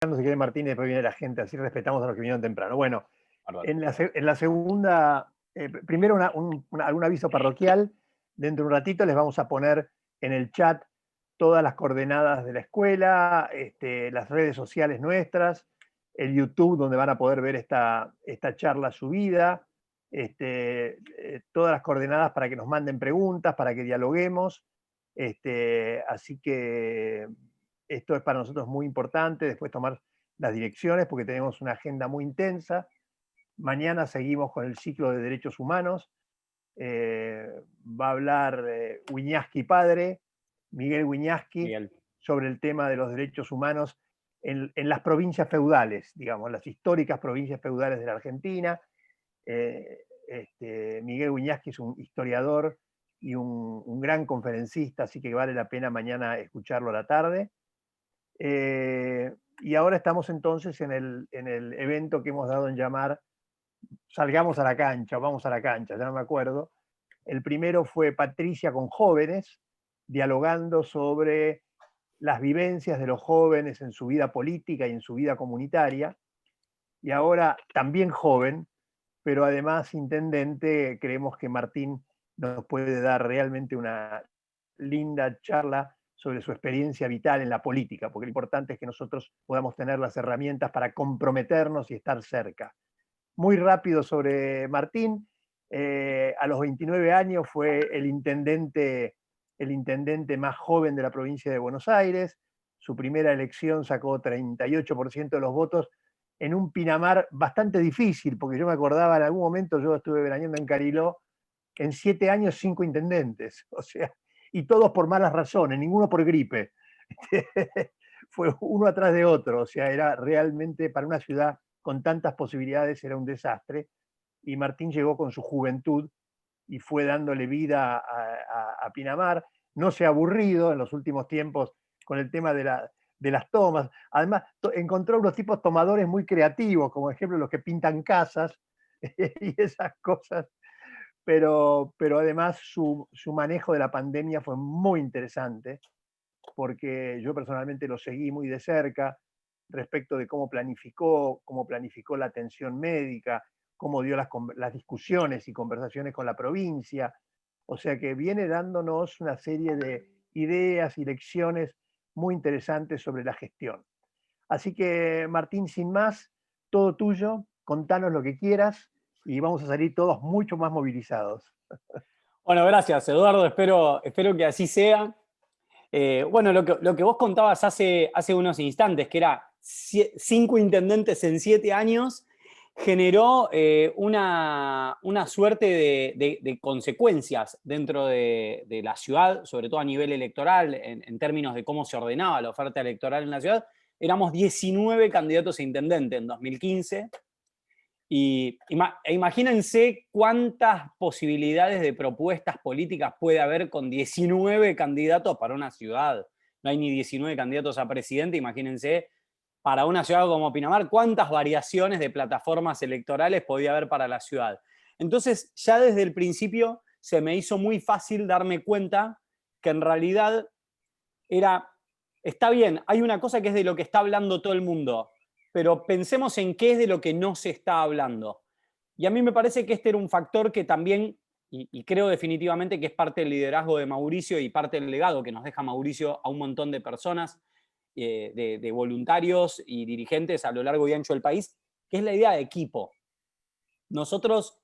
No se quiere Martín y después viene la gente, así respetamos a los que vinieron temprano. Bueno, Bárbaro. en la segunda, primero algún aviso parroquial. Dentro de un ratito les vamos a poner en el chat todas las coordenadas de la escuela, las redes sociales nuestras, el YouTube donde van a poder ver esta charla subida, todas las coordenadas para que nos manden preguntas, para que dialoguemos. Así que esto es para nosotros muy importante, después tomar las direcciones porque tenemos una agenda muy intensa. Mañana seguimos con el ciclo de derechos humanos. Va a hablar Wiñaski padre, Miguel Wiñaski, Miguel. sobre el tema de los derechos humanos en las provincias feudales, digamos, las históricas provincias feudales de la Argentina. Miguel Wiñaski es un historiador y un gran conferencista, así que vale la pena mañana escucharlo a la tarde. Y ahora estamos entonces en el evento que hemos dado en llamar Salgamos a la cancha, vamos a la cancha, ya no me acuerdo. El primero fue Patricia con jóvenes, dialogando sobre las vivencias de los jóvenes en su vida política y en su vida comunitaria. Y ahora también joven, pero además intendente, creemos que Martín nos puede dar realmente una linda charla sobre su experiencia vital en la política, porque lo importante es que nosotros podamos tener las herramientas para comprometernos y estar cerca. Muy rápido sobre Martín, a los 29 años fue el intendente más joven de la provincia de Buenos Aires. Su primera elección sacó 38% de los votos en un Pinamar bastante difícil, porque yo me acordaba en algún momento, yo estuve veraneando en Cariló, en 7 años 5 intendentes, o sea, y todos por malas razones, ninguno por gripe. Fue uno atrás de otro, o sea, era realmente para una ciudad con tantas posibilidades era un desastre. Y Martín llegó con su juventud y fue dándole vida a Pinamar. No se ha aburrido en los últimos tiempos con el tema de las tomas. Además, encontró unos tipos tomadores muy creativos, como ejemplo los que pintan casas y esas cosas. Pero además su manejo de la pandemia fue muy interesante, porque yo personalmente lo seguí muy de cerca respecto de cómo planificó la atención médica, cómo dio las discusiones y conversaciones con la provincia. O sea que viene dándonos una serie de ideas y lecciones muy interesantes sobre la gestión. Así que, Martín, sin más, todo tuyo, contanos lo que quieras y vamos a salir todos mucho más movilizados. Bueno, gracias, Eduardo. Espero que así sea. Bueno, lo que vos contabas hace unos instantes, que era 5 intendentes en 7 años, generó una suerte de consecuencias dentro de la ciudad, sobre todo a nivel electoral, en términos de cómo se ordenaba la oferta electoral en la ciudad. Éramos 19 candidatos a intendente en 2015. Imagínense cuántas posibilidades de propuestas políticas puede haber con 19 candidatos para una ciudad. No hay ni 19 candidatos a presidente, imagínense para una ciudad como Pinamar cuántas variaciones de plataformas electorales podía haber para la ciudad. Entonces, ya desde el principio se me hizo muy fácil darme cuenta que en realidad está bien, hay una cosa que es de lo que está hablando todo el mundo, pero pensemos en qué es de lo que no se está hablando. Y a mí me parece que este era un factor que también, y creo definitivamente que es parte del liderazgo de Mauricio y parte del legado que nos deja Mauricio a un montón de personas, de voluntarios y dirigentes a lo largo y ancho del país, que es la idea de equipo. Nosotros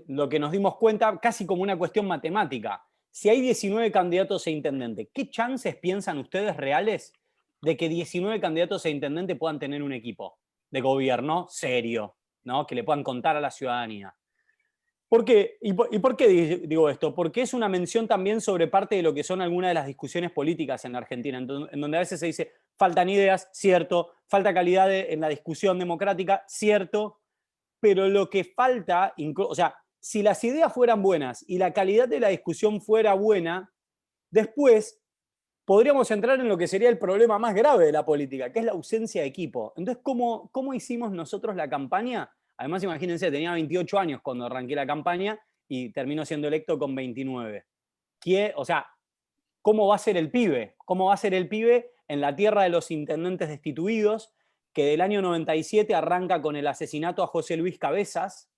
lo que nos dimos cuenta, casi como una cuestión matemática, si hay 19 candidatos a intendente, ¿qué chances piensan ustedes reales de que 19 candidatos a intendente puedan tener un equipo de gobierno serio, ¿no? Que le puedan contar a la ciudadanía? ¿Por qué? ¿Y por qué digo esto? Porque es una mención también sobre parte de lo que son algunas de las discusiones políticas en la Argentina, en donde a veces se dice, faltan ideas, cierto, falta calidad en la discusión democrática, cierto, pero lo que falta, o sea, si las ideas fueran buenas y la calidad de la discusión fuera buena, después podríamos entrar en lo que sería el problema más grave de la política, que es la ausencia de equipo. Entonces, ¿cómo hicimos nosotros la campaña? Además, imagínense, tenía 28 años cuando arranqué la campaña y terminó siendo electo con 29. O sea, ¿cómo va a ser el pibe? ¿Cómo va a ser el pibe en la tierra de los intendentes destituidos? que del año 97 arranca con el asesinato a José Luis Cabezas,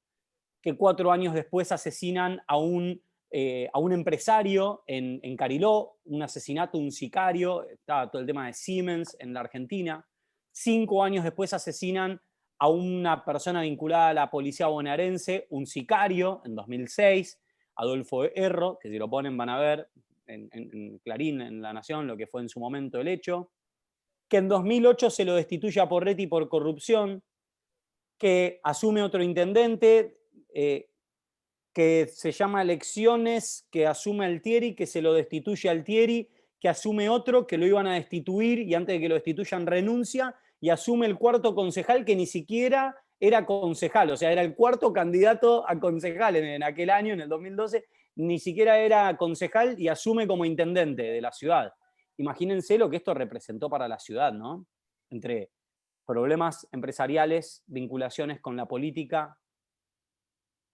que 4 años después asesinan a un empresario en Cariló, un asesinato, un sicario, estaba todo el tema de Siemens en la Argentina. 5 años después asesinan a una persona vinculada a la policía bonaerense, un sicario, en 2006, Adolfo Erro, que si lo ponen van a ver en Clarín, en La Nación, lo que fue en su momento el hecho, que en 2008 se lo destituye a Porretti por corrupción, que asume otro intendente, que se llama Elecciones, que asume Altieri, que se lo destituye a Altieri, que asume otro, que lo iban a destituir y antes de que lo destituyan renuncia y asume el cuarto concejal que ni siquiera era concejal, o sea, era el cuarto candidato a concejal en aquel año, en el 2012, ni siquiera era concejal y asume como intendente de la ciudad. Imagínense lo que esto representó para la ciudad, ¿no? Entre problemas empresariales, vinculaciones con la política,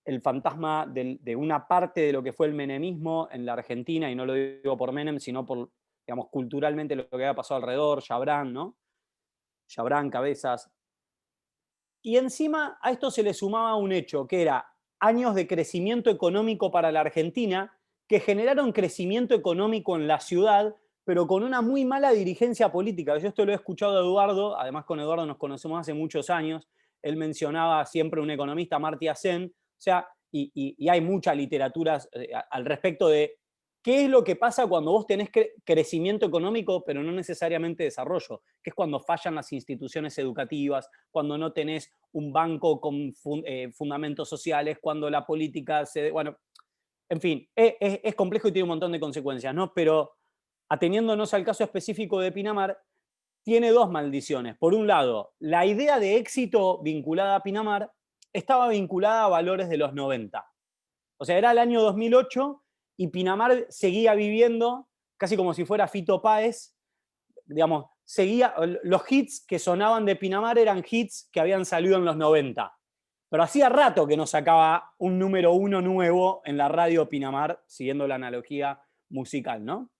el fantasma de una parte de lo que fue el menemismo en la Argentina, y no lo digo por Menem, sino por, digamos, culturalmente lo que había pasado alrededor, Chabrán, ¿no? Chabrán, Cabezas. Y encima a esto se le sumaba un hecho, que era años de crecimiento económico para la Argentina, que generaron crecimiento económico en la ciudad, pero con una muy mala dirigencia política. Yo esto lo he escuchado de Eduardo, además con Eduardo nos conocemos hace muchos años, él mencionaba siempre un economista, Amartya Sen, o sea, y hay mucha literatura al respecto de qué es lo que pasa cuando vos tenés crecimiento económico, pero no necesariamente desarrollo, que es cuando fallan las instituciones educativas, cuando no tenés un banco con fundamentos sociales, cuando la política se... Bueno, en fin, es complejo y tiene un montón de consecuencias, ¿no? Pero ateniéndonos al caso específico de Pinamar, tiene dos maldiciones. Por un lado, la idea de éxito vinculada a Pinamar estaba vinculada a valores de los 90. O sea, era el año 2008 y Pinamar seguía viviendo casi como si fuera Fito Páez, digamos, seguía, los hits que sonaban de Pinamar eran hits que habían salido en los 90. Pero hacía rato que no sacaba un número 1 nuevo en la radio Pinamar, siguiendo la analogía musical, ¿no?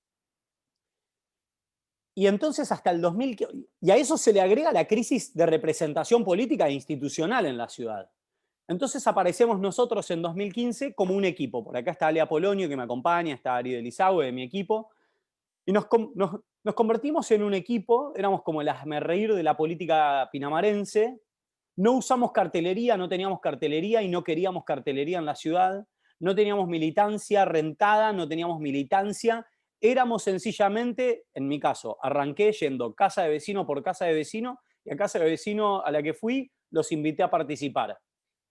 Y entonces hasta el 2000, y a eso se le agrega la crisis de representación política e institucional en la ciudad. Entonces aparecemos nosotros en 2015 como un equipo. Por acá está Ale Apolonio, que me acompaña, está Ari Delizahue, de mi equipo, y nos convertimos en un equipo, éramos como el hazmerreír de la política pinamarense. No usamos cartelería, no teníamos cartelería y no queríamos cartelería en la ciudad. No teníamos militancia rentada, no teníamos militancia. Éramos sencillamente, en mi caso, arranqué yendo casa de vecino por casa de vecino, y a casa de vecino a la que fui los invité a participar.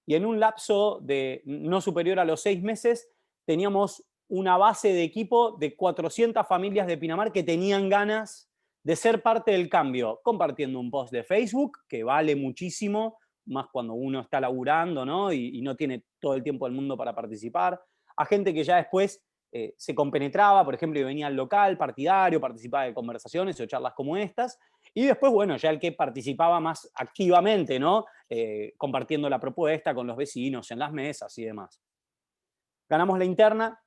Y en un lapso de no superior a los 6 meses teníamos una base de equipo de 400 familias de Pinamar que tenían ganas de ser parte del cambio, compartiendo un post de Facebook, que vale muchísimo, más cuando uno está laburando, ¿no? Y no tiene todo el tiempo del mundo para participar, a gente que ya después se compenetraba, por ejemplo, y venía al local partidario, participaba de conversaciones o charlas como estas, y después, bueno, ya el que participaba más activamente, ¿no? Compartiendo la propuesta con los vecinos en las mesas y demás. Ganamos la interna.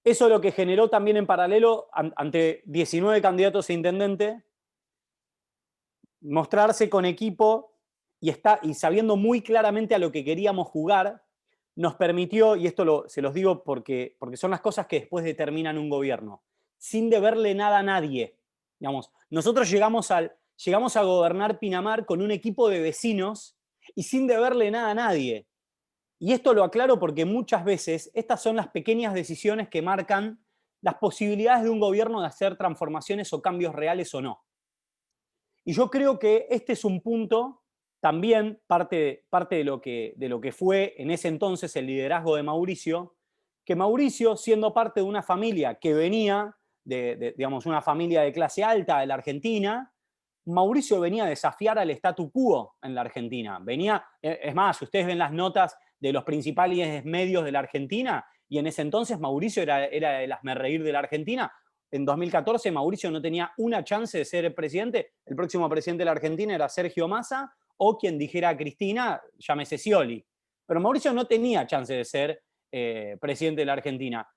Eso lo que generó también en paralelo, ante 19 candidatos a intendente, mostrarse con equipo y sabiendo muy claramente a lo que queríamos jugar, nos permitió, y esto se los digo porque son las cosas que después determinan un gobierno, sin deberle nada a nadie. Digamos, nosotros llegamos a gobernar Pinamar con un equipo de vecinos y sin deberle nada a nadie. Y esto lo aclaro porque muchas veces estas son las pequeñas decisiones que marcan las posibilidades de un gobierno de hacer transformaciones o cambios reales o no. Y yo creo que este es un punto, también parte de lo que fue en ese entonces el liderazgo de Mauricio, que Mauricio, siendo parte de una familia que venía digamos, una familia de clase alta de la Argentina, Mauricio venía a desafiar al statu quo en la Argentina. Es más, ustedes ven las notas de los principales medios de la Argentina, y en ese entonces Mauricio era el hazmerreír de la Argentina. En 2014 Mauricio no tenía una chance de ser presidente. El próximo presidente de la Argentina era Sergio Massa, o quien dijera a Cristina, llámese Scioli. Pero Mauricio no tenía chance de ser presidente de la Argentina.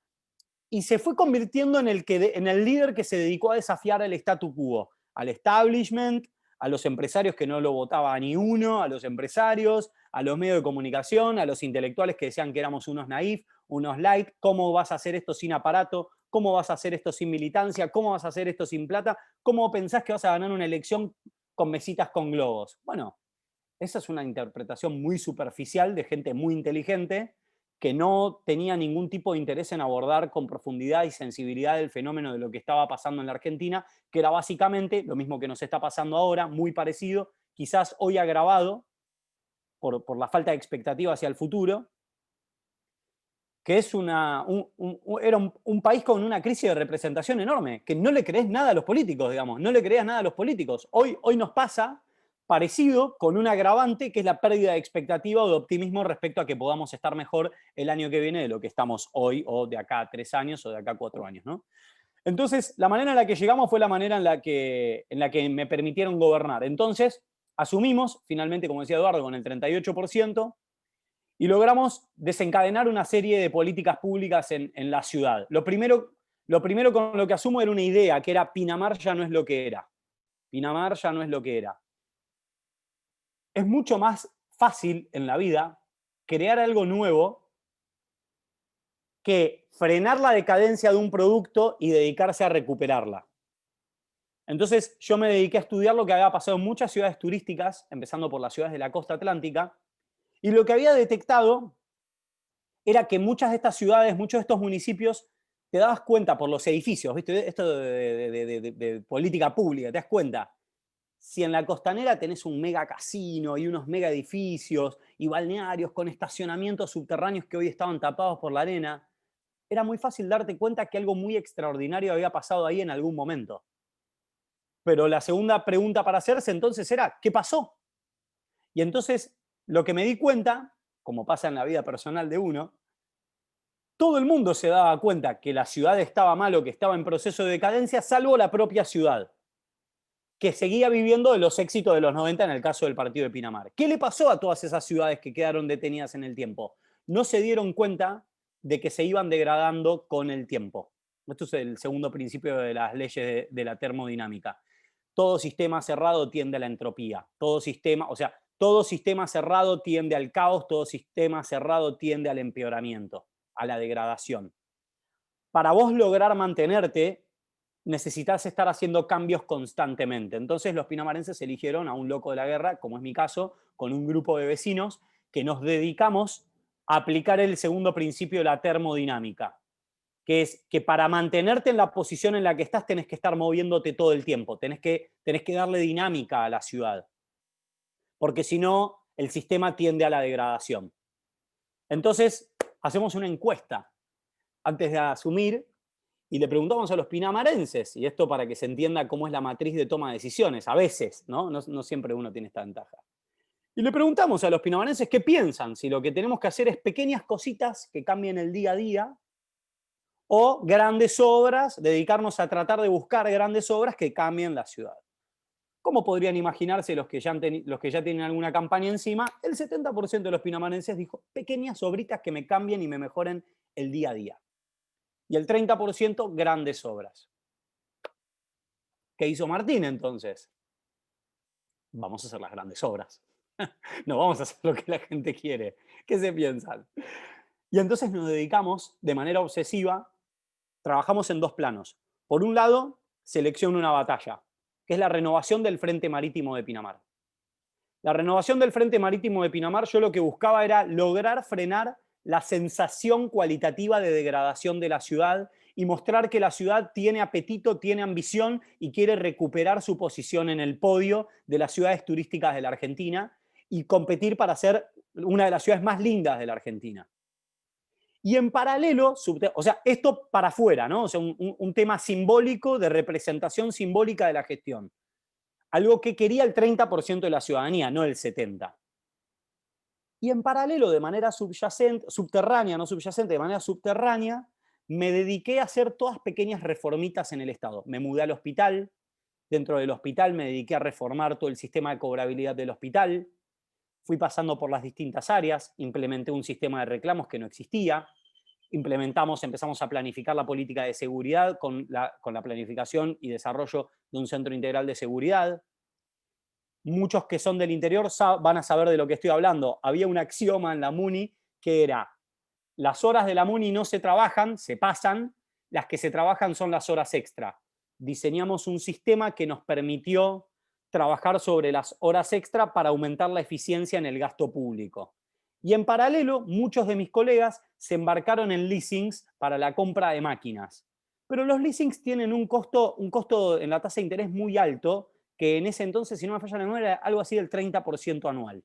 Y se fue convirtiendo en el líder que se dedicó a desafiar el statu quo, al establishment, a los empresarios que no lo votaba ni uno, a los empresarios, a los medios de comunicación, a los intelectuales que decían que éramos unos naif, unos light. ¿Cómo vas a hacer esto sin aparato? ¿Cómo vas a hacer esto sin militancia? ¿Cómo vas a hacer esto sin plata? ¿Cómo pensás que vas a ganar una elección con mesitas con globos? Bueno, esa es una interpretación muy superficial de gente muy inteligente que no tenía ningún tipo de interés en abordar con profundidad y sensibilidad el fenómeno de lo que estaba pasando en la Argentina, que era básicamente lo mismo que nos está pasando ahora, muy parecido, quizás hoy agravado por la falta de expectativa hacia el futuro, que es era un país con una crisis de representación enorme, que no le crees nada a los políticos, digamos, no le creías nada a los políticos. Hoy nos pasa parecido con un agravante que es la pérdida de expectativa o de optimismo respecto a que podamos estar mejor el año que viene de lo que estamos hoy o de acá a 3 años o de acá a 4 años, ¿no? Entonces, la manera en la que llegamos fue la manera en la que me permitieron gobernar. Entonces, asumimos, finalmente, como decía Eduardo, con el 38%, y logramos desencadenar una serie de políticas públicas en la ciudad. Lo primero con lo que asumo era una idea, que era Pinamar ya no es lo que era. Pinamar ya no es lo que era. Es mucho más fácil en la vida crear algo nuevo que frenar la decadencia de un producto y dedicarse a recuperarla. Entonces yo me dediqué a estudiar lo que había pasado en muchas ciudades turísticas, empezando por las ciudades de la costa atlántica, y lo que había detectado era que muchas de estas ciudades, muchos de estos municipios, te dabas cuenta por los edificios, ¿viste? Esto de política pública, te das cuenta. Si en la costanera tenés un mega casino y unos mega edificios y balnearios con estacionamientos subterráneos que hoy estaban tapados por la arena, era muy fácil darte cuenta que algo muy extraordinario había pasado ahí en algún momento. Pero la segunda pregunta para hacerse entonces era, ¿qué pasó? Y entonces lo que me di cuenta, como pasa en la vida personal de uno, todo el mundo se daba cuenta que la ciudad estaba mal o que estaba en proceso de decadencia, salvo la propia ciudad, que seguía viviendo de los éxitos de los 90 en el caso del partido de Pinamar. ¿Qué le pasó a todas esas ciudades que quedaron detenidas en el tiempo? No se dieron cuenta de que se iban degradando con el tiempo. Esto es el segundo principio de las leyes de la termodinámica. Todo sistema cerrado tiende a la entropía. Todo sistema cerrado tiende al caos, todo sistema cerrado tiende al empeoramiento, a la degradación. Para vos lograr mantenerte, necesitas estar haciendo cambios constantemente. Entonces los pinamarenses eligieron a un loco de la guerra, como es mi caso, con un grupo de vecinos que nos dedicamos a aplicar el segundo principio de la termodinámica, que es que para mantenerte en la posición en la que estás tenés que estar moviéndote todo el tiempo, tenés que darle dinámica a la ciudad, porque si no, el sistema tiende a la degradación. Entonces, hacemos una encuesta antes de asumir y le preguntamos a los pinamarenses, y esto para que se entienda cómo es la matriz de toma de decisiones, a veces, ¿no? No siempre uno tiene esta ventaja. Y le preguntamos a los pinamarenses qué piensan, si lo que tenemos que hacer es pequeñas cositas que cambien el día a día, o grandes obras, dedicarnos a tratar de buscar grandes obras que cambien la ciudad. ¿Cómo podrían imaginarse los que ya tienen alguna campaña encima? El 70% de los pinamarenses dijo pequeñas obritas que me cambien y me mejoren el día a día. Y el 30% grandes obras. ¿Qué hizo Martín entonces? Vamos a hacer las grandes obras. No vamos a hacer lo que la gente quiere. ¿Qué se piensan? Y entonces nos dedicamos de manera obsesiva, trabajamos en dos planos. Por un lado, selección de una batalla, que es la renovación del Frente Marítimo de Pinamar. La renovación del Frente Marítimo de Pinamar, yo lo que buscaba era lograr frenar la sensación cualitativa de degradación de la ciudad y mostrar que la ciudad tiene apetito, tiene ambición y quiere recuperar su posición en el podio de las ciudades turísticas de la Argentina y competir para ser una de las ciudades más lindas de la Argentina. Y en paralelo, o sea, esto para afuera, ¿no? O sea, un tema simbólico de representación simbólica de la gestión. Algo que quería el 30% de la ciudadanía, no el 70%. Y en paralelo, de manera subterránea, no subyacente, de manera subterránea, me dediqué a hacer todas pequeñas reformitas en el Estado. Me mudé al hospital, dentro del hospital me dediqué a reformar todo el sistema de cobrabilidad del hospital, fui pasando por las distintas áreas, implementé un sistema de reclamos que no existía, empezamos a planificar la política de seguridad con la planificación y desarrollo de un centro integral de seguridad. Muchos que son del interior van a saber de lo que estoy hablando. Había un axioma en la MUNI que era: las horas de la MUNI no se trabajan, se pasan, las que se trabajan son las horas extra. Diseñamos un sistema que nos permitió trabajar sobre las horas extra para aumentar la eficiencia en el gasto público. Y en paralelo, muchos de mis colegas se embarcaron en leasings para la compra de máquinas. Pero los leasings tienen un costo en la tasa de interés muy alto, que en ese entonces, si no me falla la memoria, era algo así del 30% anual.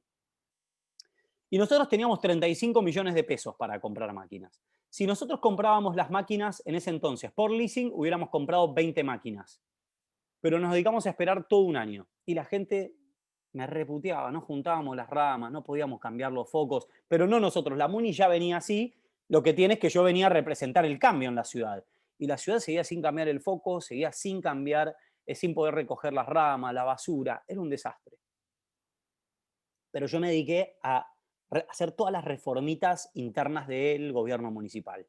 Y nosotros teníamos 35 millones de pesos para comprar máquinas. Si nosotros comprábamos las máquinas en ese entonces por leasing, hubiéramos comprado 20 máquinas. Pero nos dedicamos a esperar todo un año. Y la gente me reputeaba, no juntábamos las ramas, no podíamos cambiar los focos. Pero no nosotros, la MUNI ya venía así. Lo que tiene es que yo venía a representar el cambio en la ciudad. Y la ciudad seguía sin cambiar el foco, seguía sin cambiar, sin poder recoger las ramas, la basura. Era un desastre. Pero yo me dediqué a hacer todas las reformitas internas del gobierno municipal.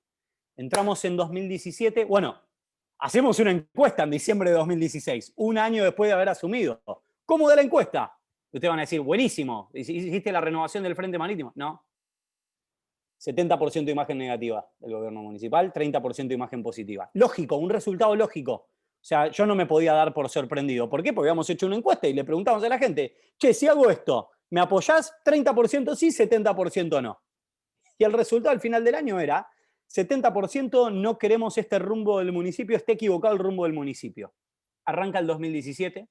Entramos en 2017, bueno, hacemos una encuesta en diciembre de 2016, un año después de haber asumido. ¿Cómo de la encuesta? Ustedes van a decir, buenísimo, ¿hiciste la renovación del Frente Marítimo? No. 70% imagen negativa del gobierno municipal, 30% imagen positiva. Lógico, un resultado lógico. O sea, yo no me podía dar por sorprendido. ¿Por qué? Porque habíamos hecho una encuesta y le preguntamos a la gente, che, si hago esto, ¿me apoyás? 30% sí, 70% no. Y el resultado al final del año era 70% no queremos este rumbo del municipio, esté equivocado el rumbo del municipio. Arranca el 2017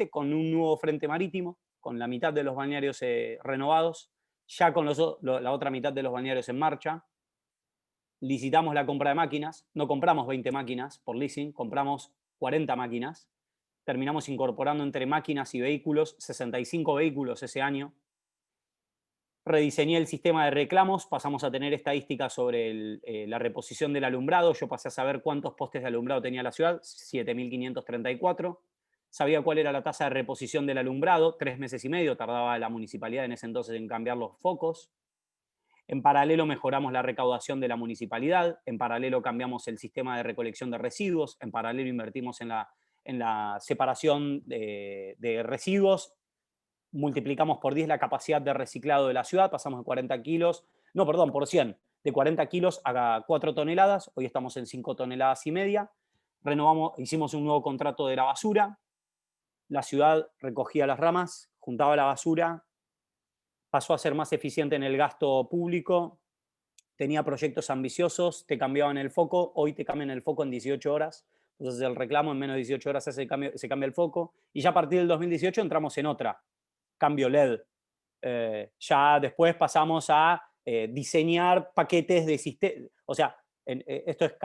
con un nuevo frente marítimo, con la mitad de los balnearios renovados, ya con la otra mitad de los balnearios en marcha. Licitamos la compra de máquinas, no compramos 20 máquinas por leasing, compramos 40 máquinas. Terminamos incorporando entre máquinas y vehículos 65 vehículos ese año. Rediseñé el sistema de reclamos, pasamos a tener estadísticas sobre la reposición del alumbrado. Yo pasé a saber cuántos postes de alumbrado tenía la ciudad, 7.534. Sabía cuál era la tasa de reposición del alumbrado, 3 meses y medio tardaba la municipalidad en ese entonces en cambiar los focos. En paralelo mejoramos la recaudación de la municipalidad, en paralelo cambiamos el sistema de recolección de residuos, en paralelo invertimos en la separación de residuos. Multiplicamos por 10 la capacidad de reciclado de la ciudad, pasamos de 40 kilos, no, perdón, por 100, de 40 kilos a 4 toneladas, hoy estamos en 5 toneladas y media. Hicimos un nuevo contrato de la basura, la ciudad recogía las ramas, juntaba la basura, pasó a ser más eficiente en el gasto público, tenía proyectos ambiciosos, te cambiaban el foco, hoy te cambian el foco en 18 horas, entonces el reclamo en menos de 18 horas se cambia el foco, y ya a partir del 2018 entramos en otra, cambio LED. Ya después pasamos a diseñar paquetes de sistema, o sea, esto es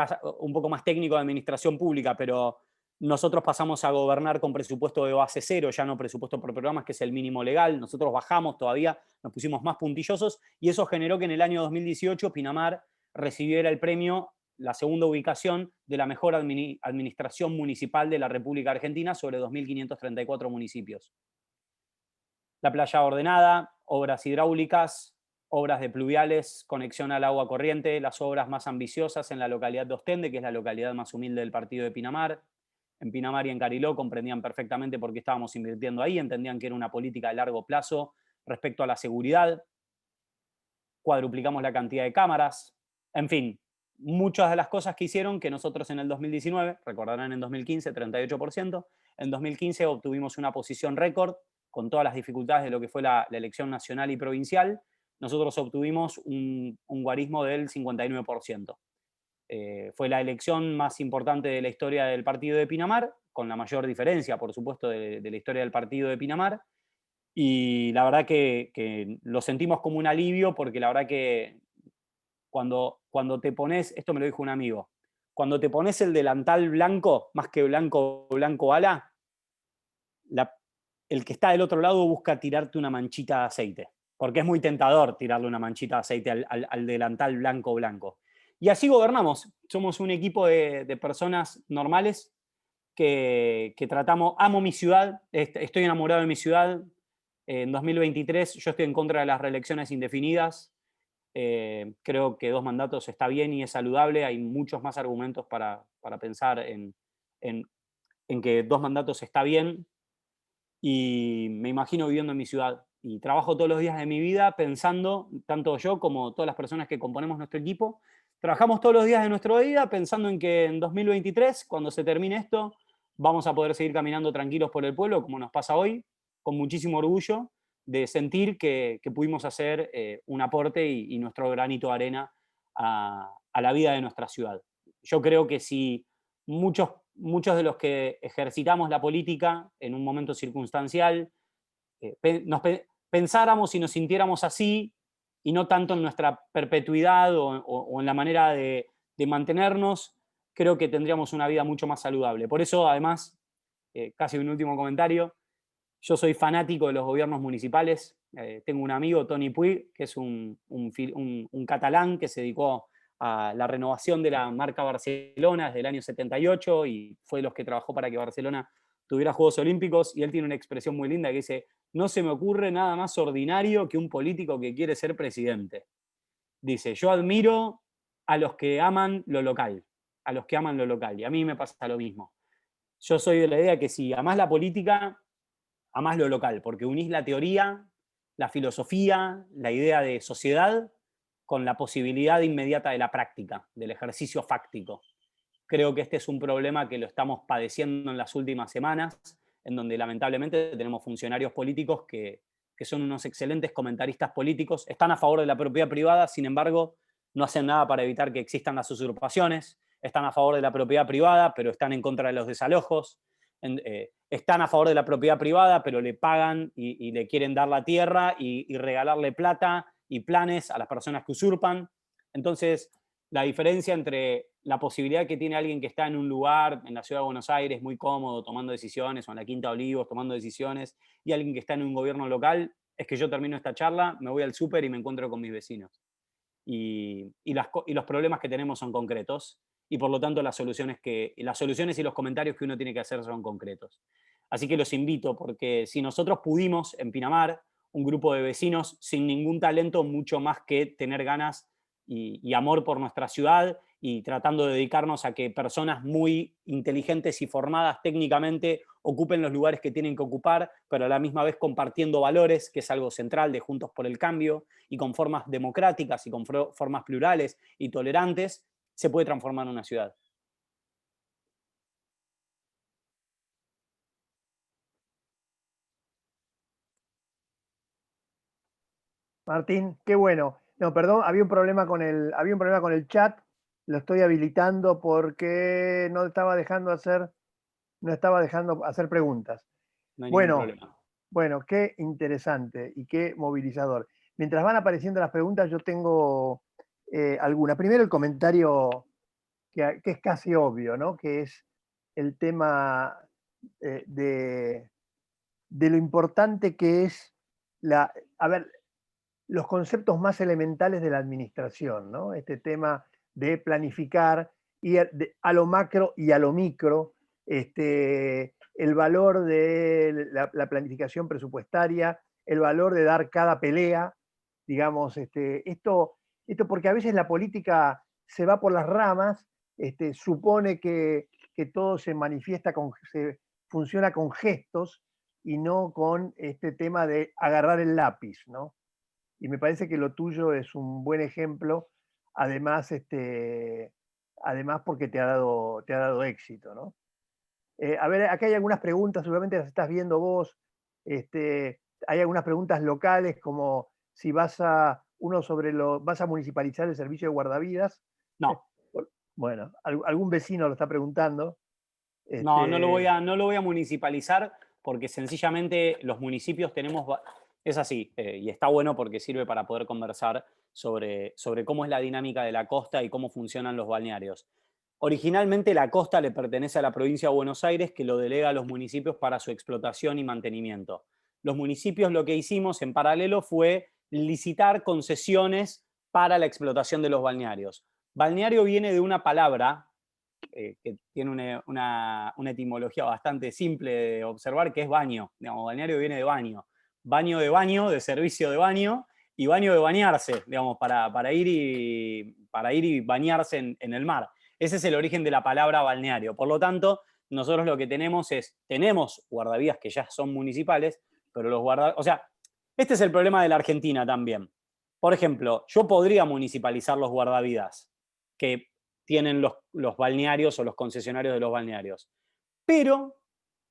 un poco más técnico de administración pública, pero nosotros pasamos a gobernar con presupuesto de base cero, ya no presupuesto por programas, que es el mínimo legal. Nosotros bajamos todavía, nos pusimos más puntillosos, y eso generó que en el año 2018 Pinamar recibiera el premio, la segunda ubicación de la mejor administración municipal de la República Argentina sobre 2.534 municipios. La playa ordenada, obras hidráulicas, obras de pluviales, conexión al agua corriente, las obras más ambiciosas en la localidad de Ostende, que es la localidad más humilde del partido de Pinamar. En Pinamar y en Cariló comprendían perfectamente por qué estábamos invirtiendo ahí, entendían que era una política de largo plazo respecto a la seguridad. Cuadruplicamos la cantidad de cámaras. En fin, muchas de las cosas que hicieron que nosotros en el 2019, recordarán en 2015, 38%, en 2015 obtuvimos una posición récord, con todas las dificultades de lo que fue la elección nacional y provincial. Nosotros obtuvimos un guarismo del 59%. Fue la elección más importante de la historia del partido de Pinamar, con la mayor diferencia, por supuesto, de la historia del partido de Pinamar. Y la verdad que lo sentimos como un alivio, porque la verdad que cuando te pones, esto me lo dijo un amigo, cuando te pones el delantal blanco, más que blanco ala, el que está del otro lado busca tirarte una manchita de aceite, porque es muy tentador tirarle una manchita de aceite al delantal blanco. Y así gobernamos. Somos un equipo de personas normales que tratamos. Amo mi ciudad, estoy enamorado de mi ciudad. En 2023 yo estoy en contra de las reelecciones indefinidas. Creo que 2 mandatos está bien y es saludable. Hay muchos más argumentos para pensar en, en que 2 mandatos está bien, y me imagino viviendo en mi ciudad. Y trabajo todos los días de mi vida pensando, tanto yo como todas las personas que componemos nuestro equipo, trabajamos todos los días de nuestra vida pensando en que en 2023, cuando se termine esto, vamos a poder seguir caminando tranquilos por el pueblo, como nos pasa hoy, con muchísimo orgullo de sentir que pudimos hacer un aporte y nuestro granito de arena a la vida de nuestra ciudad. Yo creo que si muchos de los que ejercitamos la política en un momento circunstancial, pensáramos y nos sintiéramos así, y no tanto en nuestra perpetuidad o en la manera de mantenernos, creo que tendríamos una vida mucho más saludable. Por eso, además, casi un último comentario, yo soy fanático de los gobiernos municipales. Tengo un amigo, Toni Puig, que es un catalán que se dedicó a la renovación de la marca Barcelona desde el año 78 y fue de los que trabajó para que Barcelona tuviera Juegos Olímpicos, y él tiene una expresión muy linda que dice: no se me ocurre nada más ordinario que un político que quiere ser presidente. Dice: yo admiro a los que aman lo local, a los que aman lo local, y a mí me pasa lo mismo. Yo soy de la idea que si amás la política, amás lo local, porque unís la teoría, la filosofía, la idea de sociedad con la posibilidad inmediata de la práctica, del ejercicio fáctico. Creo que este es un problema que lo estamos padeciendo en las últimas semanas, en donde lamentablemente tenemos funcionarios políticos que son unos excelentes comentaristas políticos, están a favor de la propiedad privada, sin embargo, no hacen nada para evitar que existan las usurpaciones, están a favor de la propiedad privada, pero están en contra de los desalojos, están a favor de la propiedad privada, pero le pagan y le quieren dar la tierra y regalarle plata y planes a las personas que usurpan. Entonces, la diferencia entre la posibilidad que tiene alguien que está en un lugar, en la ciudad de Buenos Aires, muy cómodo, tomando decisiones, o en la Quinta de Olivos, tomando decisiones, y alguien que está en un gobierno local, es que yo termino esta charla, me voy al súper y me encuentro con mis vecinos. Y los problemas que tenemos son concretos, y por lo tanto las soluciones y los comentarios que uno tiene que hacer son concretos. Así que los invito, porque si nosotros pudimos en Pinamar, un grupo de vecinos sin ningún talento, mucho más que tener ganas y amor por nuestra ciudad, y tratando de dedicarnos a que personas muy inteligentes y formadas técnicamente ocupen los lugares que tienen que ocupar, pero a la misma vez compartiendo valores, que es algo central de Juntos por el Cambio, y con formas democráticas y con formas plurales y tolerantes, se puede transformar una ciudad. Martín, qué bueno. No, perdón, había un problema con el chat. Lo estoy habilitando porque no estaba dejando hacer preguntas. No hay ningún Bueno, problema. bueno, qué interesante y qué movilizador. Mientras van apareciendo las preguntas, yo tengo alguna. Primero el comentario que es casi obvio, ¿no? Que es el tema de lo importante que es a ver, los conceptos más elementales de la administración, ¿no? Este tema de planificar y a lo macro y a lo micro, el valor de la planificación presupuestaria, el valor de dar cada pelea, digamos, esto porque a veces la política se va por las ramas, supone que todo se manifiesta, se funciona con gestos y no con este tema de agarrar el lápiz, ¿no? Y me parece que lo tuyo es un buen ejemplo, además, además porque te ha dado éxito, ¿no? A ver, acá hay algunas preguntas, seguramente las estás viendo vos. Hay algunas preguntas locales, como si vas a municipalizar el servicio de guardavidas. No, Bueno, algún vecino lo está preguntando. no, Este, no lo voy a municipalizar, porque sencillamente los municipios tenemos... Es así, y está bueno porque sirve para poder conversar sobre cómo es la dinámica de la costa y cómo funcionan los balnearios. Originalmente la costa le pertenece a la provincia de Buenos Aires, que lo delega a los municipios para su explotación y mantenimiento. Los municipios, lo que hicimos en paralelo fue licitar concesiones para la explotación de los balnearios. Balneario viene de una palabra que tiene una etimología bastante simple de observar, que es baño. Digamos, balneario viene de baño. Baño de servicio de baño, y baño de bañarse, digamos, para ir y bañarse en el mar. Ese es el origen de la palabra balneario. Por lo tanto, nosotros lo que tenemos guardavidas que ya son municipales, pero los guardavidas, o sea, este es el problema de la Argentina también. Por ejemplo, yo podría municipalizar los guardavidas que tienen los balnearios o los concesionarios de los balnearios. Pero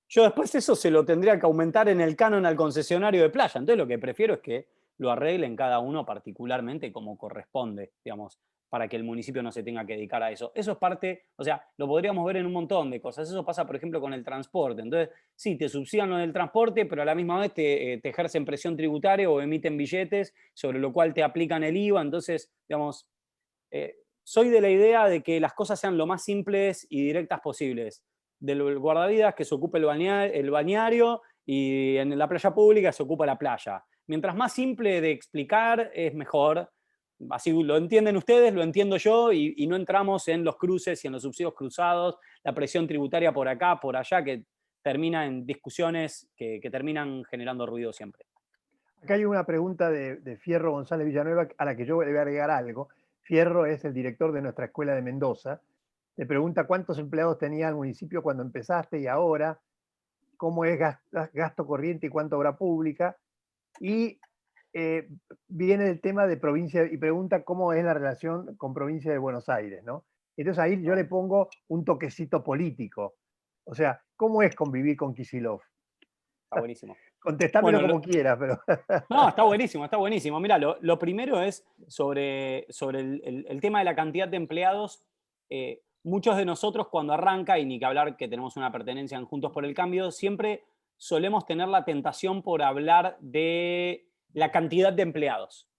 yo después eso se lo tendría que aumentar en el canon al concesionario de playa. Entonces lo que prefiero es que lo arreglen cada uno particularmente como corresponde, digamos, para que el municipio no se tenga que dedicar a eso. Eso es parte, o sea, lo podríamos ver en un montón de cosas. Eso pasa, por ejemplo, con el transporte. Entonces, sí, te subsidian lo del transporte, pero a la misma vez te ejercen presión tributaria o emiten billetes, sobre lo cual te aplican el IVA. Entonces, digamos, soy de la idea de que las cosas sean lo más simples y directas posibles. Del guardavidas que se ocupe el bañario y en la playa pública se ocupa la playa. Mientras más simple de explicar es mejor. Así lo entienden ustedes, lo entiendo yo y no entramos en los cruces y en los subsidios cruzados, la presión tributaria por acá, por allá, que termina en discusiones que terminan generando ruido siempre. Acá hay una pregunta de Fierro González Villanueva a la que yo le voy a agregar algo. Fierro es el director de nuestra escuela de Mendoza. Te pregunta cuántos empleados tenía el municipio cuando empezaste y ahora, cómo es gasto corriente y cuánto obra pública. Y viene del tema de provincia y pregunta cómo es la relación con provincia de Buenos Aires, ¿no? Entonces ahí yo le pongo un toquecito político. O sea, ¿cómo es convivir con Kicillof? Está buenísimo. Contestámelo Bueno, como quieras, pero... no, está buenísimo, está buenísimo. Mira, lo primero es sobre el tema de la cantidad de empleados. Muchos de nosotros cuando arranca, y ni que hablar que tenemos una pertenencia en Juntos por el Cambio, siempre solemos tener la tentación por hablar de la cantidad de empleados.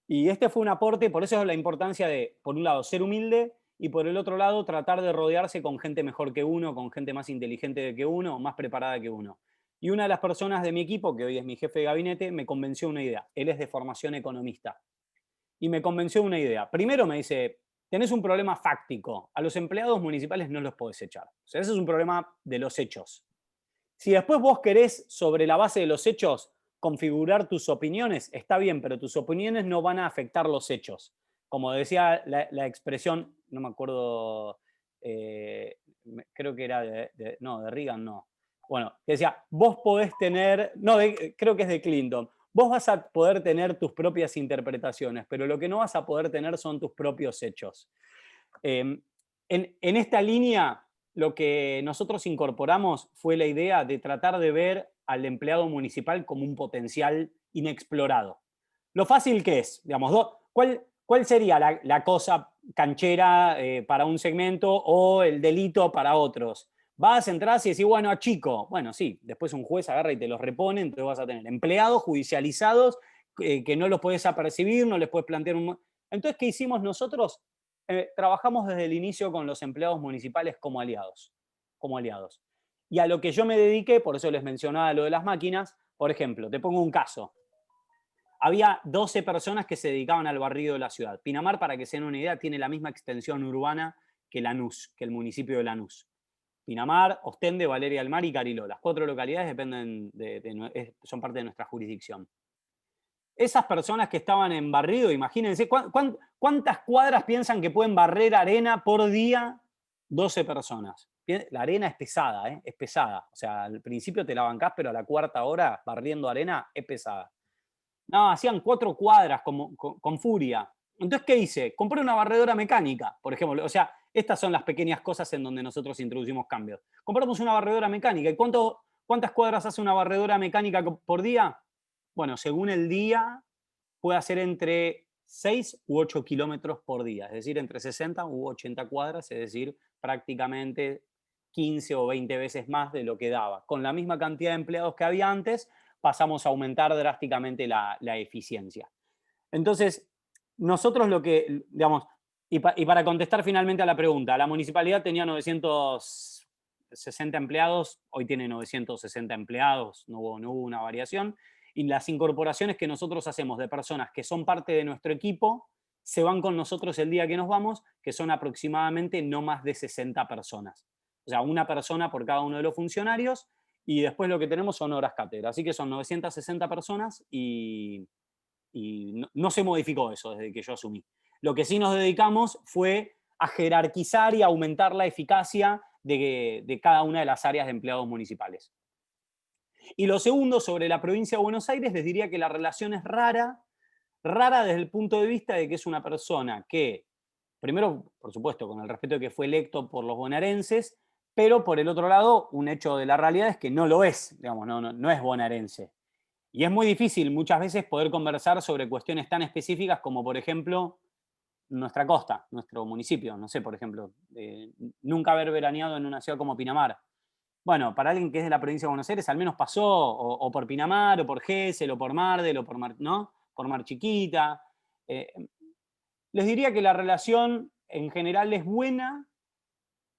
Y este fue un aporte, por eso es la importancia de, por un lado, ser humilde y por el otro lado, tratar de rodearse con gente mejor que uno, con gente más inteligente que uno, más preparada que uno. Y una de las personas de mi equipo, que hoy es mi jefe de gabinete, me convenció una idea. Él es de formación economista. Y me convenció una idea. Primero me dice, tenés un problema fáctico. A los empleados municipales no los podés echar. O sea, ese es un problema de los hechos. Si después vos querés, sobre la base de los hechos, configurar tus opiniones, está bien, pero tus opiniones no van a afectar los hechos. Como decía la expresión, no me acuerdo, creo que era no, de Reagan, no. Bueno, decía, vos podés tener, no, creo que es de Clinton, vos vas a poder tener tus propias interpretaciones, pero lo que no vas a poder tener son tus propios hechos. En esta línea, lo que nosotros incorporamos fue la idea de tratar de ver al empleado municipal como un potencial inexplorado. Lo fácil que es, digamos, ¿cuál sería la cosa canchera para un segmento o el delito para otros? Vas, entras y decís, bueno, chico, bueno, sí, después un juez agarra y te los repone, entonces vas a tener empleados judicializados que no los podés apercibir, no les puedes plantear un... Entonces, ¿qué hicimos nosotros? Trabajamos desde el inicio con los empleados municipales como aliados, como aliados. Y a lo que yo me dediqué, por eso les mencionaba lo de las máquinas, por ejemplo, te pongo un caso. Había 12 personas que se dedicaban al barrido de la ciudad. Pinamar, para que se den una idea, tiene la misma extensión urbana que Lanús, que el municipio de Lanús. Pinamar, Ostende, Valeria del Mar y Cariló. Las 4 localidades dependen son parte de nuestra jurisdicción. Esas personas que estaban en barrido, imagínense, ¿cuántas cuadras piensan que pueden barrer arena por día? 12 personas. La arena es pesada, ¿eh? Es pesada. O sea, al principio te la bancás, pero a la cuarta hora barriendo arena es pesada. No, hacían 4 cuadras con furia. Entonces, ¿qué hice? Compré una barredora mecánica, por ejemplo. O sea, estas son las pequeñas cosas en donde nosotros introducimos cambios. Compramos una barredora mecánica. ¿Y cuántas cuadras hace una barredora mecánica por día? Bueno, según el día, puede hacer entre 6 u 8 kilómetros por día, es decir, entre 60 u 80 cuadras, es decir, prácticamente 15 o 20 veces más de lo que daba. Con la misma cantidad de empleados que había antes, pasamos a aumentar drásticamente la eficiencia. Entonces, nosotros lo que, digamos, y para contestar finalmente a la pregunta, la municipalidad tenía 960 empleados, hoy tiene 960 empleados, no hubo una variación. Y las incorporaciones que nosotros hacemos de personas que son parte de nuestro equipo se van con nosotros el día que nos vamos, que son aproximadamente no más de 60 personas. O sea, una persona por cada uno de los funcionarios y después lo que tenemos son horas cátedra. Así que son 960 personas y y no se modificó eso desde que yo asumí. Lo que sí nos dedicamos fue a jerarquizar y aumentar la eficacia de cada una de las áreas de empleados municipales. Y lo segundo, sobre la provincia de Buenos Aires, les diría que la relación es rara desde el punto de vista de que es una persona que, primero, por supuesto, con el respeto de que fue electo por los bonaerenses, pero por el otro lado, un hecho de la realidad es que no lo es, digamos, no es bonaerense. Y es muy difícil muchas veces poder conversar sobre cuestiones tan específicas como, por ejemplo, nuestra costa, nuestro municipio. No sé, por ejemplo, nunca haber veraneado en una ciudad como Pinamar. Bueno, para alguien que es de la provincia de Buenos Aires, al menos pasó o por Pinamar, o por Gesell, o por Mardel, o por Mar, ¿no? Por Mar Chiquita. Eh, Les diría que la relación en general es buena,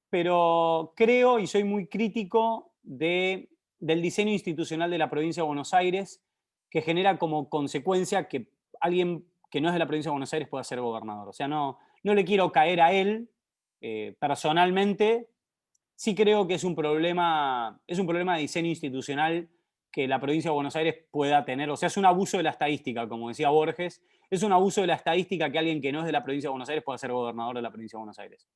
pero creo y soy muy crítico del diseño institucional de la provincia de Buenos Aires, que genera como consecuencia que alguien que no es de la provincia de Buenos Aires pueda ser gobernador. O sea, no le quiero caer a él personalmente. Sí creo que es un problema de diseño institucional que la provincia de Buenos Aires pueda tener. O sea, es un abuso de la estadística, como decía Borges. Es un abuso de la estadística que alguien que no es de la provincia de Buenos Aires pueda ser gobernador de la provincia de Buenos Aires.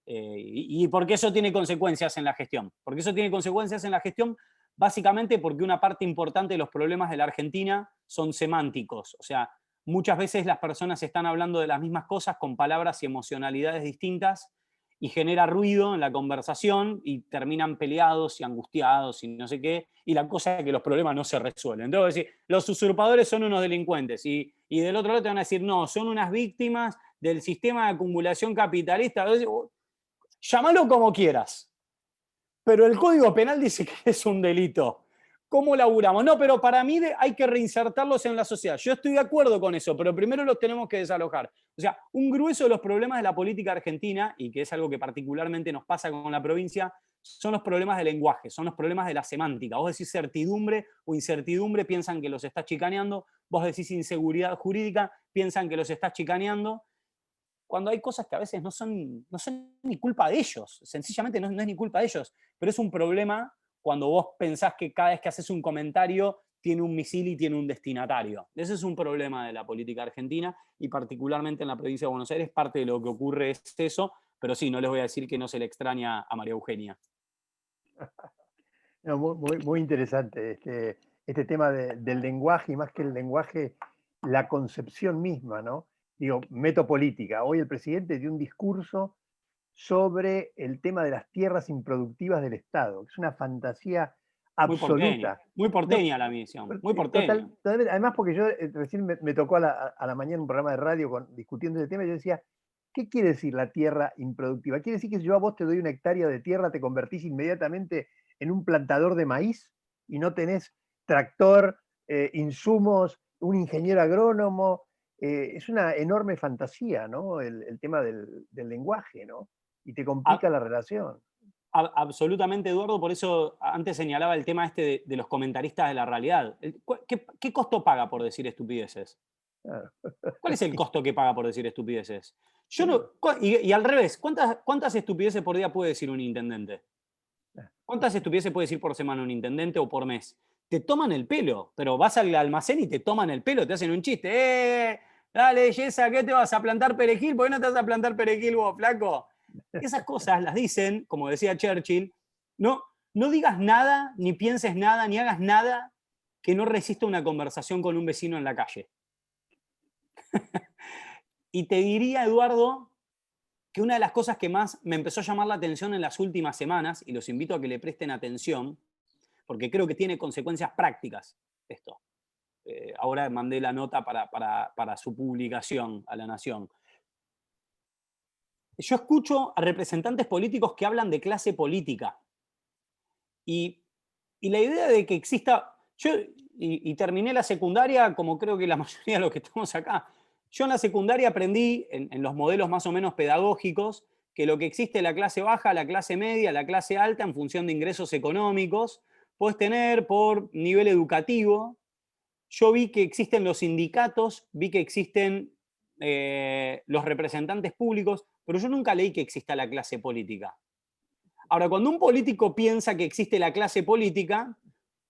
Y porque eso tiene consecuencias en la gestión. Porque eso tiene consecuencias en la gestión básicamente porque una parte importante de los problemas de la Argentina son semánticos. O sea, muchas veces las personas están hablando de las mismas cosas con palabras y emocionalidades distintas y genera ruido en la conversación y terminan peleados y angustiados y no sé qué, y la cosa es que los problemas no se resuelven. Entonces, decir, los usurpadores son unos delincuentes y del otro lado te van a decir, no, son unas víctimas del sistema de acumulación capitalista. Llámalo como quieras, pero el Código Penal dice que es un delito. ¿Cómo laburamos? No, pero para mí hay que reinsertarlos en la sociedad. Yo estoy de acuerdo con eso, pero primero los tenemos que desalojar. O sea, un grueso de los problemas de la política argentina, y que es algo que particularmente nos pasa con la provincia, son los problemas del lenguaje, son los problemas de la semántica. Vos decís certidumbre o incertidumbre, piensan que los estás chicaneando. Vos decís inseguridad jurídica, piensan que los estás chicaneando. Cuando hay cosas que a veces no son ni culpa de ellos, sencillamente no es ni culpa de ellos, pero es un problema cuando vos pensás que cada vez que haces un comentario tiene un misil y tiene un destinatario. Ese es un problema de la política argentina y particularmente en la provincia de Buenos Aires parte de lo que ocurre es eso, pero sí, no les voy a decir que no se le extraña a María Eugenia. No, muy interesante este tema del lenguaje, y más que el lenguaje, la concepción misma, ¿no? Digo, metopolítica. Hoy el presidente dio un discurso sobre el tema de las tierras improductivas del Estado, que es una fantasía absoluta. Muy No, porteña la misión, muy porteña. totalmente. Además, porque yo recién me tocó a la mañana un programa de radio discutiendo ese tema, y yo decía, ¿qué quiere decir la tierra improductiva? ¿Quiere decir que si yo a vos te doy una hectárea de tierra, te convertís inmediatamente en un plantador de maíz y no tenés tractor, insumos, un ingeniero agrónomo? Es una enorme fantasía, ¿no? El tema del lenguaje, ¿no? Y te complica la relación. Absolutamente, Eduardo, por eso antes señalaba el tema este de los comentaristas de la realidad. ¿Qué costo paga por decir estupideces? Claro. ¿Cuál es el costo que paga por decir estupideces? Yo no, y al revés, ¿cuántas estupideces por día puede decir un intendente? ¿Cuántas estupideces puede decir por semana un intendente o por mes? Te toman el pelo, pero vas al almacén y te toman el pelo, te hacen un chiste. Dale, Yesa, ¿qué te vas a plantar perejil? ¿Por qué no te vas a plantar perejil vos, flaco? Esas cosas las dicen, como decía Churchill, no digas nada, ni pienses nada, ni hagas nada que no resista una conversación con un vecino en la calle. Y te diría, Eduardo, que una de las cosas que más me empezó a llamar la atención en las últimas semanas, y los invito a que le presten atención, porque creo que tiene consecuencias prácticas esto. Ahora mandé la nota para su publicación a La Nación. Yo escucho a representantes políticos que hablan de clase política. Y la idea de que exista... Yo terminé la secundaria, como creo que la mayoría de los que estamos acá. Yo en la secundaria aprendí, en los modelos más o menos pedagógicos, que lo que existe es la clase baja, la clase media, la clase alta en función de ingresos económicos. Puedes tener por nivel educativo. Yo vi que existen los sindicatos, vi que existen los representantes públicos, pero yo nunca leí que exista la clase política. Ahora, cuando un político piensa que existe la clase política,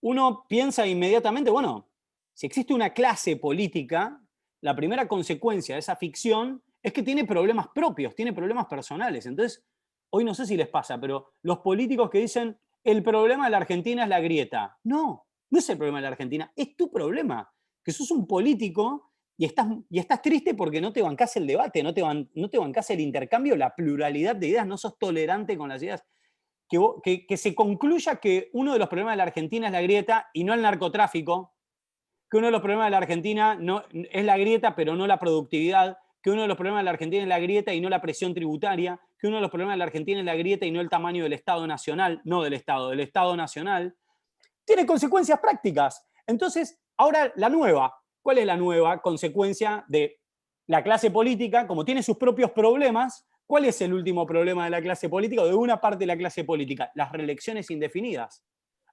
uno piensa inmediatamente, bueno, si existe una clase política, la primera consecuencia de esa ficción es que tiene problemas propios, tiene problemas personales. Entonces, hoy no sé si les pasa, pero los políticos que dicen, el problema de la Argentina es la grieta. No, no es el problema de la Argentina, es tu problema. Que sos un político y estás triste porque no te bancás el debate, no te bancás el intercambio, la pluralidad de ideas, no sos tolerante con las ideas. Que se concluya que uno de los problemas de la Argentina es la grieta y no el narcotráfico, que uno de los problemas de la Argentina no, es la grieta, pero no la productividad, que uno de los problemas de la Argentina es la grieta y no la presión tributaria, que uno de los problemas de la Argentina es la grieta y no el tamaño del Estado nacional, no del Estado nacional, tiene consecuencias prácticas. Entonces, ahora la nueva, ¿cuál es la nueva consecuencia de la clase política? Como tiene sus propios problemas, ¿cuál es el último problema de la clase política o de una parte de la clase política? Las reelecciones indefinidas.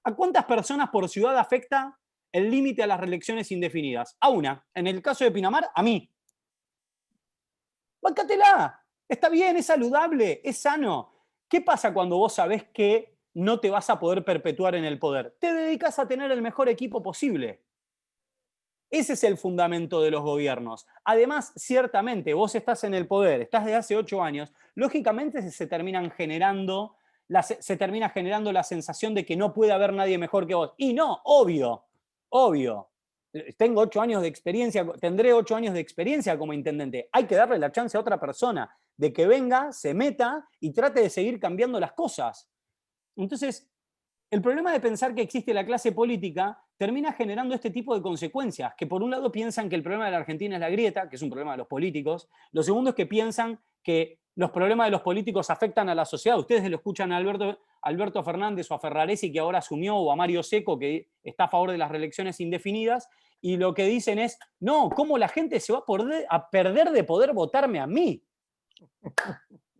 ¿A cuántas personas por ciudad afecta el límite a las reelecciones indefinidas? A una. En el caso de Pinamar, a mí. Báncatela. Está bien, es saludable, es sano. ¿Qué pasa cuando vos sabés que no te vas a poder perpetuar en el poder? Te dedicas a tener el mejor equipo posible. Ese es el fundamento de los gobiernos. Además, ciertamente, vos estás en el poder, estás desde hace 8 años, lógicamente se termina generando la sensación de que no puede haber nadie mejor que vos. Y no, obvio, obvio. Tengo 8 años de experiencia, tendré 8 años de experiencia como intendente. Hay que darle la chance a otra persona de que venga, se meta y trate de seguir cambiando las cosas. Entonces, el problema de pensar que existe la clase política termina generando este tipo de consecuencias, que por un lado piensan que el problema de la Argentina es la grieta, que es un problema de los políticos. Lo segundo es que piensan que los problemas de los políticos afectan a la sociedad. Ustedes lo escuchan a Alberto Fernández o a Ferraresi, que ahora asumió, o a Mario Seco, que está a favor de las reelecciones indefinidas, y lo que dicen es, no, ¿cómo la gente se va a perder de poder votarme a mí?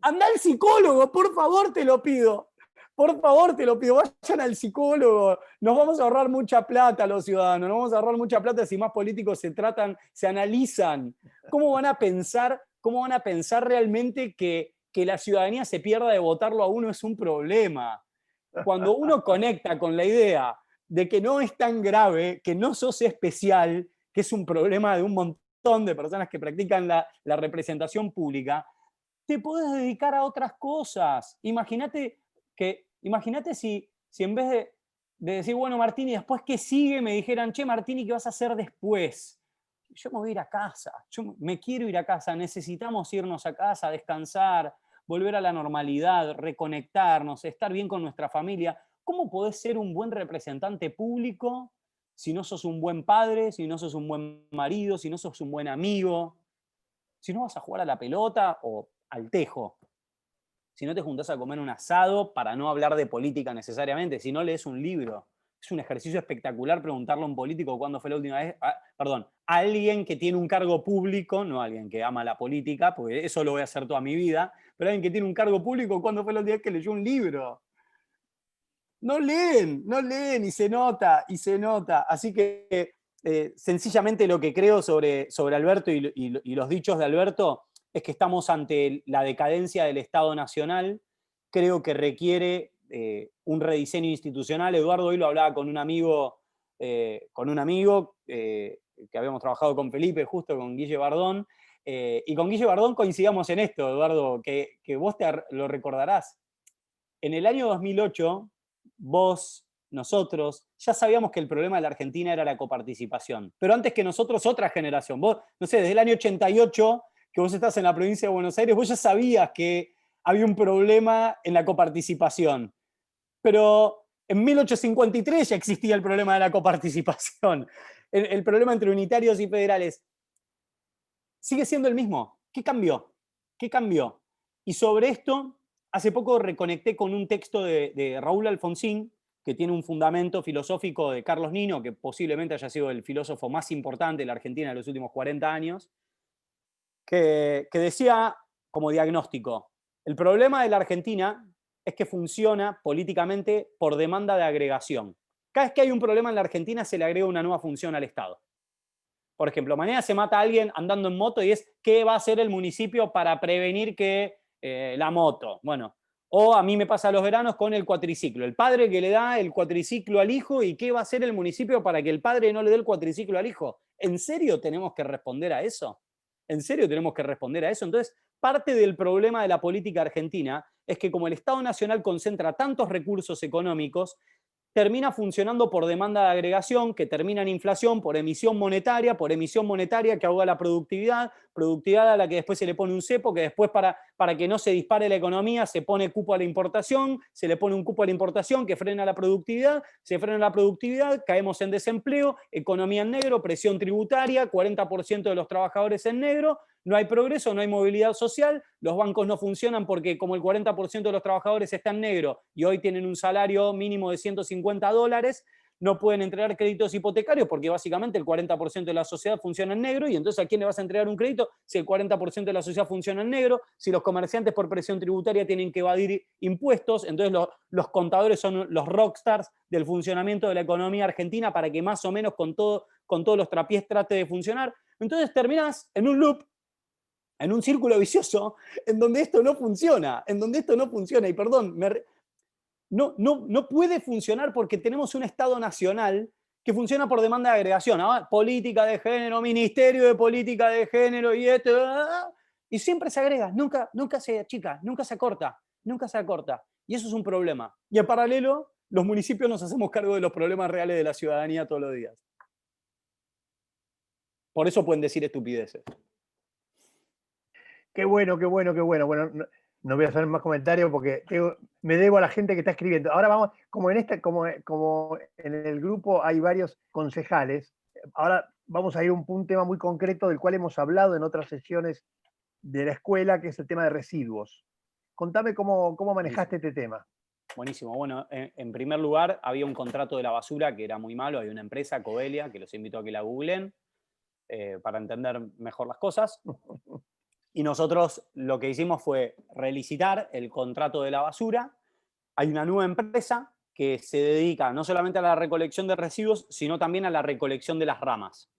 Anda al psicólogo, por favor, te lo pido. Por favor, te lo pido, vayan al psicólogo. Nos vamos a ahorrar mucha plata los ciudadanos, nos vamos a ahorrar mucha plata si más políticos se analizan. ¿Cómo van a pensar realmente que la ciudadanía se pierda de votarlo a uno es un problema? Cuando uno conecta con la idea de que no es tan grave, que no sos especial, que es un problema de un montón de personas que practican la representación pública, te podés dedicar a otras cosas. Imagínate si en vez de decir, bueno, Martín, ¿y después qué sigue? Me dijeran, che, Martín, ¿y qué vas a hacer después? Yo me voy a ir a casa, yo me quiero ir a casa, necesitamos irnos a casa, descansar, volver a la normalidad, reconectarnos, estar bien con nuestra familia. ¿Cómo podés ser un buen representante público si no sos un buen padre, si no sos un buen marido, si no sos un buen amigo, si no vas a jugar a la pelota o al tejo? Si no te juntás a comer un asado, para no hablar de política necesariamente, si no lees un libro. Es un ejercicio espectacular preguntarle a un político cuándo fue la última vez, a alguien que tiene un cargo público, no alguien que ama la política, porque eso lo voy a hacer toda mi vida, pero alguien que tiene un cargo público, ¿cuándo fue la última vez que leyó un libro? No leen, y se nota, y se nota. Así que sencillamente lo que creo sobre Alberto y los dichos de Alberto es que estamos ante la decadencia del Estado Nacional. Creo que requiere un rediseño institucional. Eduardo hoy lo hablaba con un amigo que habíamos trabajado con Felipe, justo con Guille Bardón, y con Guille Bardón coincidamos en esto, Eduardo, que vos lo recordarás. En el año 2008, vos, nosotros, ya sabíamos que el problema de la Argentina era la coparticipación. Pero antes que nosotros, otra generación. Vos, no sé, desde el año 88, que vos estás en la provincia de Buenos Aires, vos ya sabías que había un problema en la coparticipación. Pero en 1853 ya existía el problema de la coparticipación. El problema entre unitarios y federales sigue siendo el mismo. ¿Qué cambió? ¿Qué cambió? Y sobre esto, hace poco reconecté con un texto de Raúl Alfonsín, que tiene un fundamento filosófico de Carlos Nino, que posiblemente haya sido el filósofo más importante de la Argentina en los últimos 40 años, que decía como diagnóstico, el problema de la Argentina es que funciona políticamente por demanda de agregación. Cada vez que hay un problema en la Argentina se le agrega una nueva función al Estado. Por ejemplo, mañana se mata a alguien andando en moto y es ¿qué va a hacer el municipio para prevenir que la moto? Bueno, o a mí me pasa los veranos con el cuatriciclo. El padre que le da el cuatriciclo al hijo, ¿y qué va a hacer el municipio para que el padre no le dé el cuatriciclo al hijo? ¿En serio tenemos que responder a eso? ¿En serio tenemos que responder a eso? Entonces, parte del problema de la política argentina es que como el Estado Nacional concentra tantos recursos económicos, termina funcionando por demanda de agregación, que termina en inflación, por emisión monetaria que ahoga la productividad, productividad a la que después se le pone un cepo, que después para que no se dispare la economía se pone cupo a la importación, se le pone un cupo a la importación que frena la productividad, se frena la productividad, caemos en desempleo, economía en negro, presión tributaria, 40% de los trabajadores en negro, no hay progreso, no hay movilidad social, los bancos no funcionan porque como el 40% de los trabajadores está en negro y hoy tienen un salario mínimo de $150, no pueden entregar créditos hipotecarios porque básicamente el 40% de la sociedad funciona en negro y entonces ¿a quién le vas a entregar un crédito si el 40% de la sociedad funciona en negro? Si los comerciantes por presión tributaria tienen que evadir impuestos, entonces los contadores son los rockstars del funcionamiento de la economía argentina para que más o menos con todos los trapiés trate de funcionar. Entonces terminás en un loop, en un círculo vicioso, en donde esto no funciona, y perdón, no puede funcionar porque tenemos un Estado nacional que funciona por demanda de agregación. Política de género, Ministerio de Política de Género y esto, y siempre se agrega, nunca se achica, nunca se acorta. Y eso es un problema. Y en paralelo, los municipios nos hacemos cargo de los problemas reales de la ciudadanía todos los días. Por eso pueden decir estupideces. Qué bueno, qué bueno, qué bueno. Bueno, no voy a hacer más comentarios porque me debo a la gente que está escribiendo. Ahora vamos, como en el grupo hay varios concejales, ahora vamos a ir a un tema muy concreto del cual hemos hablado en otras sesiones de la escuela, que es el tema de residuos. Contame cómo manejaste este tema. Buenísimo. Bueno, en primer lugar, había un contrato de la basura que era muy malo. Hay una empresa, Covelia, que los invito a que la googleen para entender mejor las cosas. Y nosotros lo que hicimos fue relicitar el contrato de la basura. Hay una nueva empresa que se dedica no solamente a la recolección de residuos, sino también a la recolección de las ramas.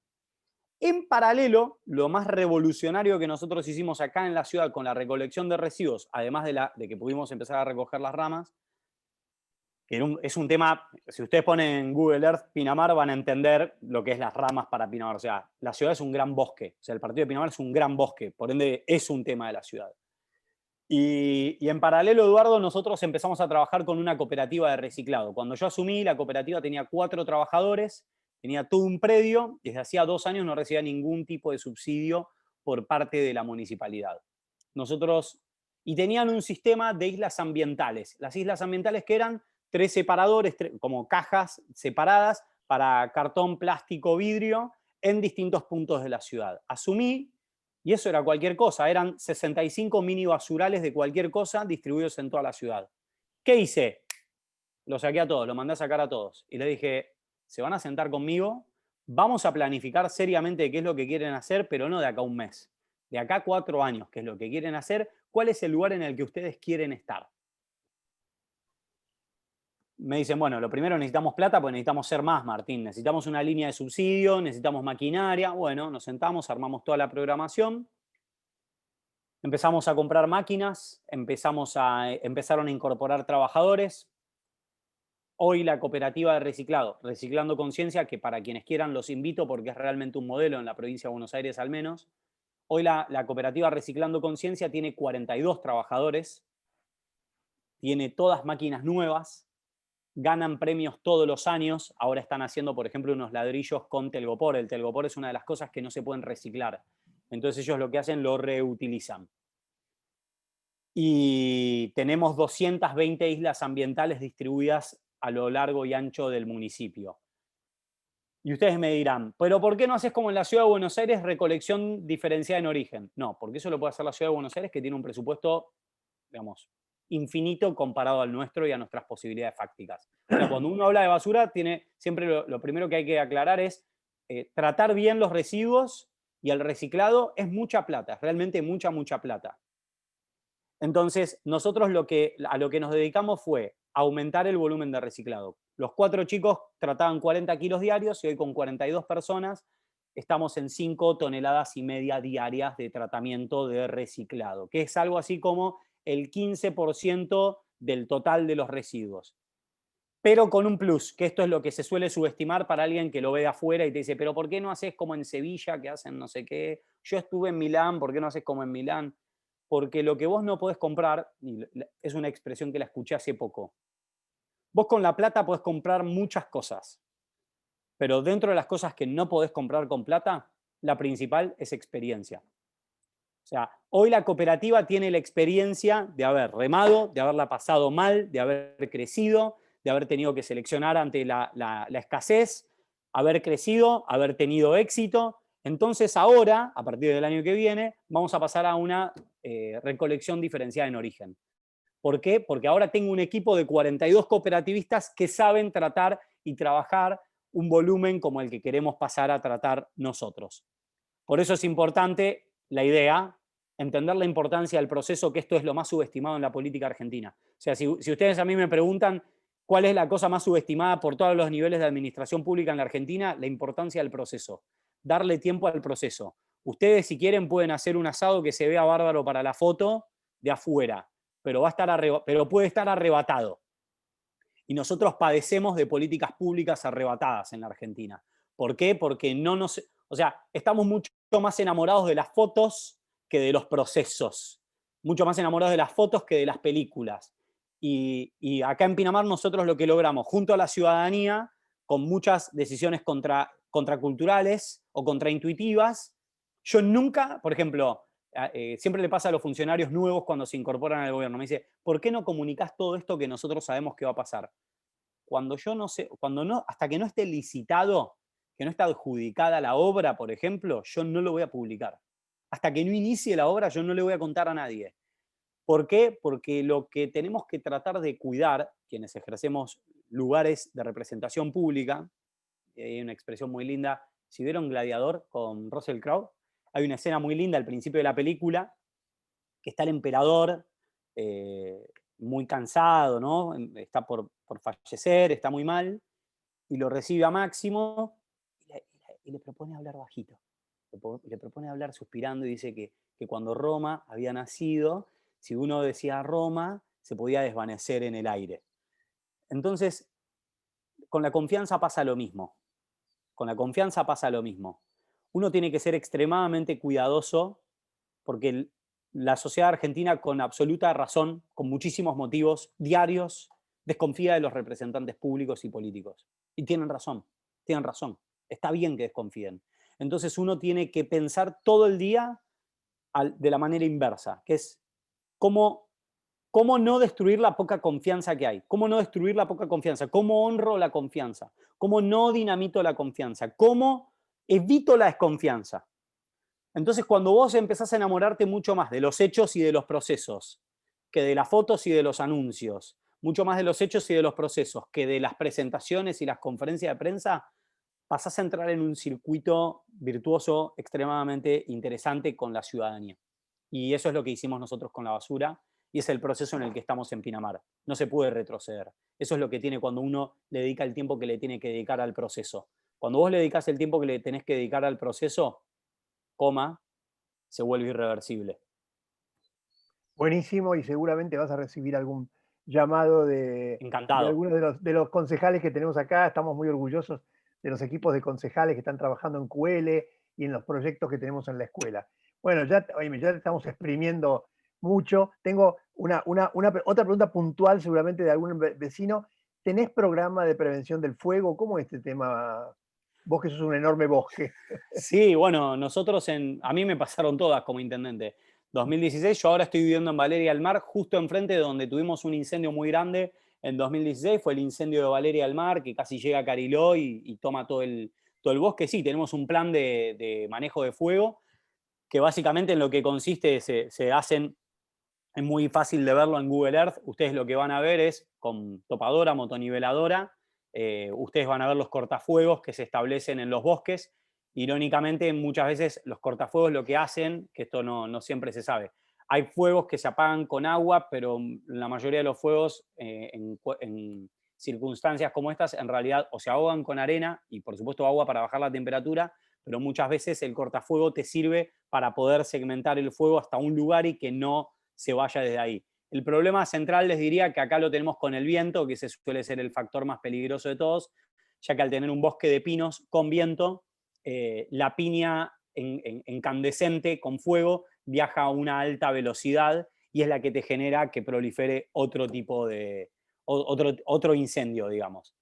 En paralelo, lo más revolucionario que nosotros hicimos acá en la ciudad con la recolección de residuos, además de que pudimos empezar a recoger las ramas, que es un tema, si ustedes ponen en Google Earth Pinamar van a entender lo que es las ramas para Pinamar. O sea, la ciudad es un gran bosque. O sea, el partido de Pinamar es un gran bosque. Por ende, es un tema de la ciudad. Y en paralelo, Eduardo, nosotros empezamos a trabajar con una cooperativa de reciclado. Cuando yo asumí, la cooperativa tenía 4 trabajadores, tenía todo un predio, desde hacía 2 años no recibía ningún tipo de subsidio por parte de la municipalidad. Y tenían un sistema de islas ambientales. Las islas ambientales que eran 3 separadores, como cajas separadas para cartón, plástico, vidrio, en distintos puntos de la ciudad. Asumí, y eso era cualquier cosa, eran 65 mini basurales de cualquier cosa distribuidos en toda la ciudad. ¿Qué hice? Lo saqué a todos, lo mandé a sacar a todos. Y le dije, se van a sentar conmigo, vamos a planificar seriamente qué es lo que quieren hacer, pero no de acá a un mes. De acá a 4 años, qué es lo que quieren hacer, cuál es el lugar en el que ustedes quieren estar. Me dicen, bueno, lo primero necesitamos plata porque necesitamos ser más, Martín. Necesitamos una línea de subsidio, necesitamos maquinaria. Bueno, nos sentamos, armamos toda la programación. Empezamos a comprar máquinas, empezaron a incorporar trabajadores. Hoy la cooperativa de reciclado, Reciclando Conciencia, que para quienes quieran los invito porque es realmente un modelo en la provincia de Buenos Aires al menos. Hoy la cooperativa Reciclando Conciencia tiene 42 trabajadores, tiene todas máquinas nuevas, ganan premios todos los años. Ahora están haciendo, por ejemplo, unos ladrillos con telgopor. El telgopor es una de las cosas que no se pueden reciclar. Entonces ellos lo que hacen, lo reutilizan. Y tenemos 220 islas ambientales distribuidas a lo largo y ancho del municipio. Y ustedes me dirán, ¿pero por qué no haces como en la Ciudad de Buenos Aires, recolección diferenciada en origen? No, porque eso lo puede hacer la Ciudad de Buenos Aires, que tiene un presupuesto, digamos, infinito comparado al nuestro y a nuestras posibilidades fácticas. O sea, cuando uno habla de basura, siempre lo primero que hay que aclarar es tratar bien los residuos, y el reciclado es mucha plata, es realmente mucha plata. Entonces, nosotros a lo que nos dedicamos fue aumentar el volumen de reciclado. Los 4 chicos trataban 40 kilos diarios y hoy con 42 personas estamos en 5,5 toneladas diarias de tratamiento de reciclado, que es algo así como el 15% del total de los residuos. pero con un plus, que esto es lo que se suele subestimar para alguien que lo ve de afuera y te dice, pero ¿por qué no haces como en Sevilla, que hacen no sé qué? Yo estuve en Milán, ¿por qué no haces como en Milán? Porque lo que vos no podés comprar, y es una expresión que la escuché hace poco, vos con la plata podés comprar muchas cosas, pero dentro de las cosas que no podés comprar con plata, la principal es experiencia. O sea, hoy la cooperativa tiene la experiencia de haber remado, de haberla pasado mal, de haber crecido, de haber tenido que seleccionar ante la escasez, haber crecido, haber tenido éxito. Entonces ahora, a partir del año que viene, vamos a pasar a una recolección diferenciada en origen. ¿Por qué? Porque ahora tengo un equipo de 42 cooperativistas que saben tratar y trabajar un volumen como el que queremos pasar a tratar nosotros. Por eso es importante la idea, entender la importancia del proceso, que esto es lo más subestimado en la política argentina. O sea, si ustedes a mí me preguntan cuál es la cosa más subestimada por todos los niveles de administración pública en la Argentina, la importancia del proceso. Darle tiempo al proceso. Ustedes, si quieren, pueden hacer un asado que se vea bárbaro para la foto de afuera, pero, pero puede estar arrebatado. Y nosotros padecemos de políticas públicas arrebatadas en la Argentina. ¿Por qué? Porque no nos... O sea, estamos mucho más enamorados de las fotos que de los procesos. Mucho más enamorados de las fotos que de las películas. Y acá en Pinamar nosotros lo que logramos, junto a la ciudadanía, con muchas decisiones contraculturales o contraintuitivas, yo nunca, por ejemplo, siempre le pasa a los funcionarios nuevos cuando se incorporan al gobierno, me dice, ¿por qué no comunicás todo esto que nosotros sabemos que va a pasar? Cuando yo no sé, cuando no, hasta que no esté licitado, que no está adjudicada la obra, por ejemplo, yo no lo voy a publicar. Hasta que no inicie la obra, yo no le voy a contar a nadie. ¿Por qué? Porque lo que tenemos que tratar de cuidar, quienes ejercemos lugares de representación pública, hay una expresión muy linda, si vieron Gladiador con Russell Crowe, hay una escena muy linda al principio de la película, que está el emperador eh, muy cansado, ¿no? Está por fallecer, está muy mal, y lo recibe a Máximo y le propone hablar bajito. Le propone hablar suspirando y dice que cuando Roma había nacido, si uno decía Roma, se podía desvanecer en el aire. Entonces, con la confianza pasa lo mismo. Con la confianza pasa lo mismo. Uno tiene que ser extremadamente cuidadoso porque la sociedad argentina, con absoluta razón, con muchísimos motivos diarios, desconfía de los representantes públicos y políticos. Y tienen razón, tienen razón. Está bien que desconfíen. Entonces uno tiene que pensar todo el día de la manera inversa, que es cómo no destruir la poca confianza que hay, cómo no destruir la poca confianza, cómo honro la confianza, cómo no dinamito la confianza, cómo evito la desconfianza. Entonces, cuando vos empezás a enamorarte mucho más de los hechos y de los procesos, que de las fotos y de los anuncios, mucho más de los hechos y de los procesos, que de las presentaciones y las conferencias de prensa, pasás a entrar en un circuito virtuoso extremadamente interesante con la ciudadanía. Y eso es lo que hicimos nosotros con la basura y es el proceso en el que estamos en Pinamar. No se puede retroceder. Eso es lo que tiene cuando uno le dedica el tiempo que le tiene que dedicar al proceso. Cuando vos le dedicás el tiempo que le tenés que dedicar al proceso, se vuelve irreversible. Buenísimo, y seguramente vas a recibir algún llamado de Encantado. algunos de los concejales que tenemos acá. Estamos muy orgullosos de los equipos de concejales que están trabajando en QL y en los proyectos que tenemos en la escuela. Bueno, ya estamos exprimiendo mucho. Tengo otra pregunta puntual seguramente de algún vecino. ¿Tenés programa de prevención del fuego? ¿Cómo es este tema? Vos que sos un enorme bosque. Sí, bueno, a mí me pasaron todas como intendente. 2016, yo ahora estoy viviendo en Valeria del Mar, justo enfrente de donde tuvimos un incendio muy grande en 2016, fue el incendio de Valeria del Mar, que casi llega a Cariló y toma todo el bosque. Sí, tenemos un plan de manejo de fuego, que básicamente en lo que consiste se hacen, es muy fácil de verlo en Google Earth, ustedes lo que van a ver es con topadora, motoniveladora, ustedes van a ver los cortafuegos que se establecen en los bosques. Irónicamente, muchas veces los cortafuegos lo que hacen, que esto no siempre se sabe, hay fuegos que se apagan con agua, pero la mayoría de los fuegos en circunstancias como estas, en realidad o se ahogan con arena y por supuesto agua para bajar la temperatura, pero muchas veces el cortafuego te sirve para poder segmentar el fuego hasta un lugar y que no se vaya desde ahí. El problema central les diría que acá lo tenemos con el viento, que ese suele ser el factor más peligroso de todos, ya que al tener un bosque de pinos con viento, la piña incandescente con fuego viaja a una alta velocidad y es la que te genera que prolifere otro tipo de, otro incendio, digamos.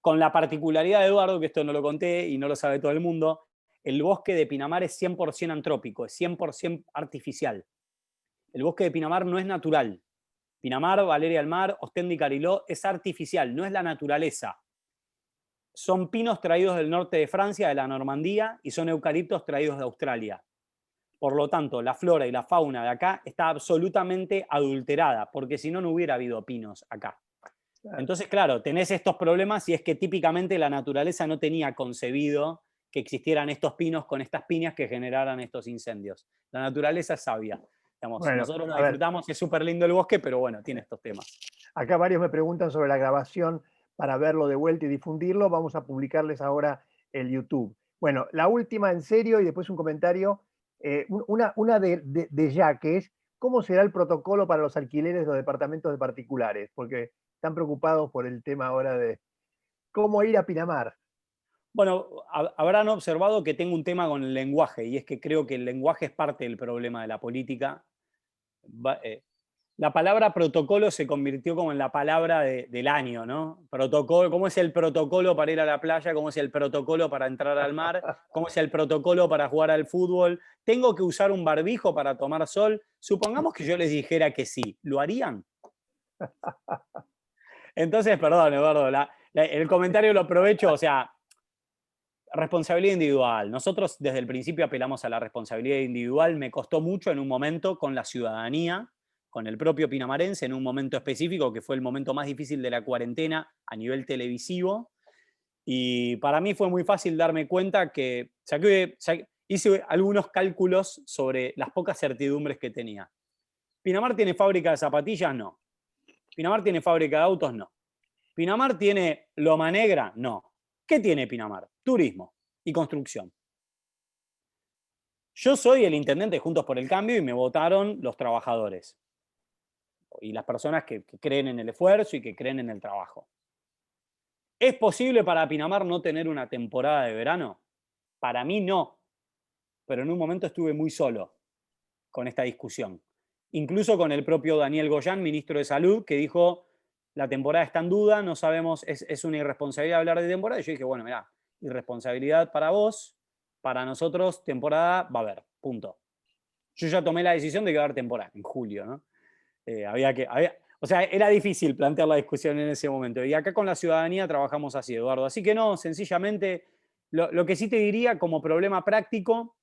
Con la particularidad de Eduardo, que esto no lo conté y no lo sabe todo el mundo, el bosque de Pinamar es 100% antrópico, es 100% artificial. El bosque de Pinamar no es natural. Pinamar, Valeria del Mar, Ostende y Cariló es artificial, no es la naturaleza. Son pinos traídos del norte de Francia, de la Normandía, y son eucaliptos traídos de Australia. Por lo tanto, la flora y la fauna de acá está absolutamente adulterada, porque si no, no hubiera habido pinos acá. Entonces, claro, tenés estos problemas y es que típicamente la naturaleza no tenía concebido que existieran estos pinos con estas piñas que generaran estos incendios. La naturaleza es sabia. Digamos, Bueno, nosotros lo a ver, disfrutamos, es súper lindo el bosque, pero bueno, tiene estos temas. acá varios me preguntan sobre la grabación para verlo de vuelta y difundirlo. Vamos a publicarles ahora el YouTube. Bueno, la última en serio y después un comentario. Una de ya, que es cómo será el protocolo para los alquileres de los departamentos de particulares, porque están preocupados por el tema ahora de cómo ir a Pinamar. Bueno, habrán observado que tengo un tema con el lenguaje, y es que creo que el lenguaje es parte del problema de la política. La palabra protocolo se convirtió como en la palabra del año, ¿no? Protocolo, ¿cómo es el protocolo para ir a la playa? ¿Cómo es el protocolo para entrar al mar? ¿Cómo es el protocolo para jugar al fútbol? ¿Tengo que usar un barbijo para tomar sol? Supongamos que yo les dijera que sí, ¿lo harían? Entonces, perdón, Eduardo, el comentario lo aprovecho, o sea, responsabilidad individual. Nosotros desde el principio apelamos a la responsabilidad individual. Me costó mucho en un momento con la ciudadanía, con el propio pinamarense, en un momento específico que fue el momento más difícil de la cuarentena a nivel televisivo. Y para mí fue muy fácil darme cuenta que hice algunos cálculos sobre las pocas certidumbres que tenía. ¿Pinamar tiene fábrica de zapatillas? No. ¿Pinamar tiene fábrica de autos? No. ¿Pinamar tiene loma negra? No. ¿Qué tiene Pinamar? Turismo y construcción. Yo soy el intendente de Juntos por el Cambio y me votaron los trabajadores y las personas que creen en el esfuerzo y que creen en el trabajo. ¿Es posible para Pinamar no tener una temporada de verano? Para mí no, pero en un momento estuve muy solo con esta discusión. Incluso con el propio Daniel Goyán, ministro de Salud, que dijo, la temporada está en duda, no sabemos, es una irresponsabilidad hablar de temporada. Y yo dije, bueno, mirá, irresponsabilidad para vos, para nosotros temporada va a haber, punto. Yo ya tomé la decisión de que va a haber temporada en julio, ¿no? O sea, era difícil plantear la discusión en ese momento. Y acá con la ciudadanía trabajamos así, Eduardo. Así que no, sencillamente, lo que sí te diría como problema práctico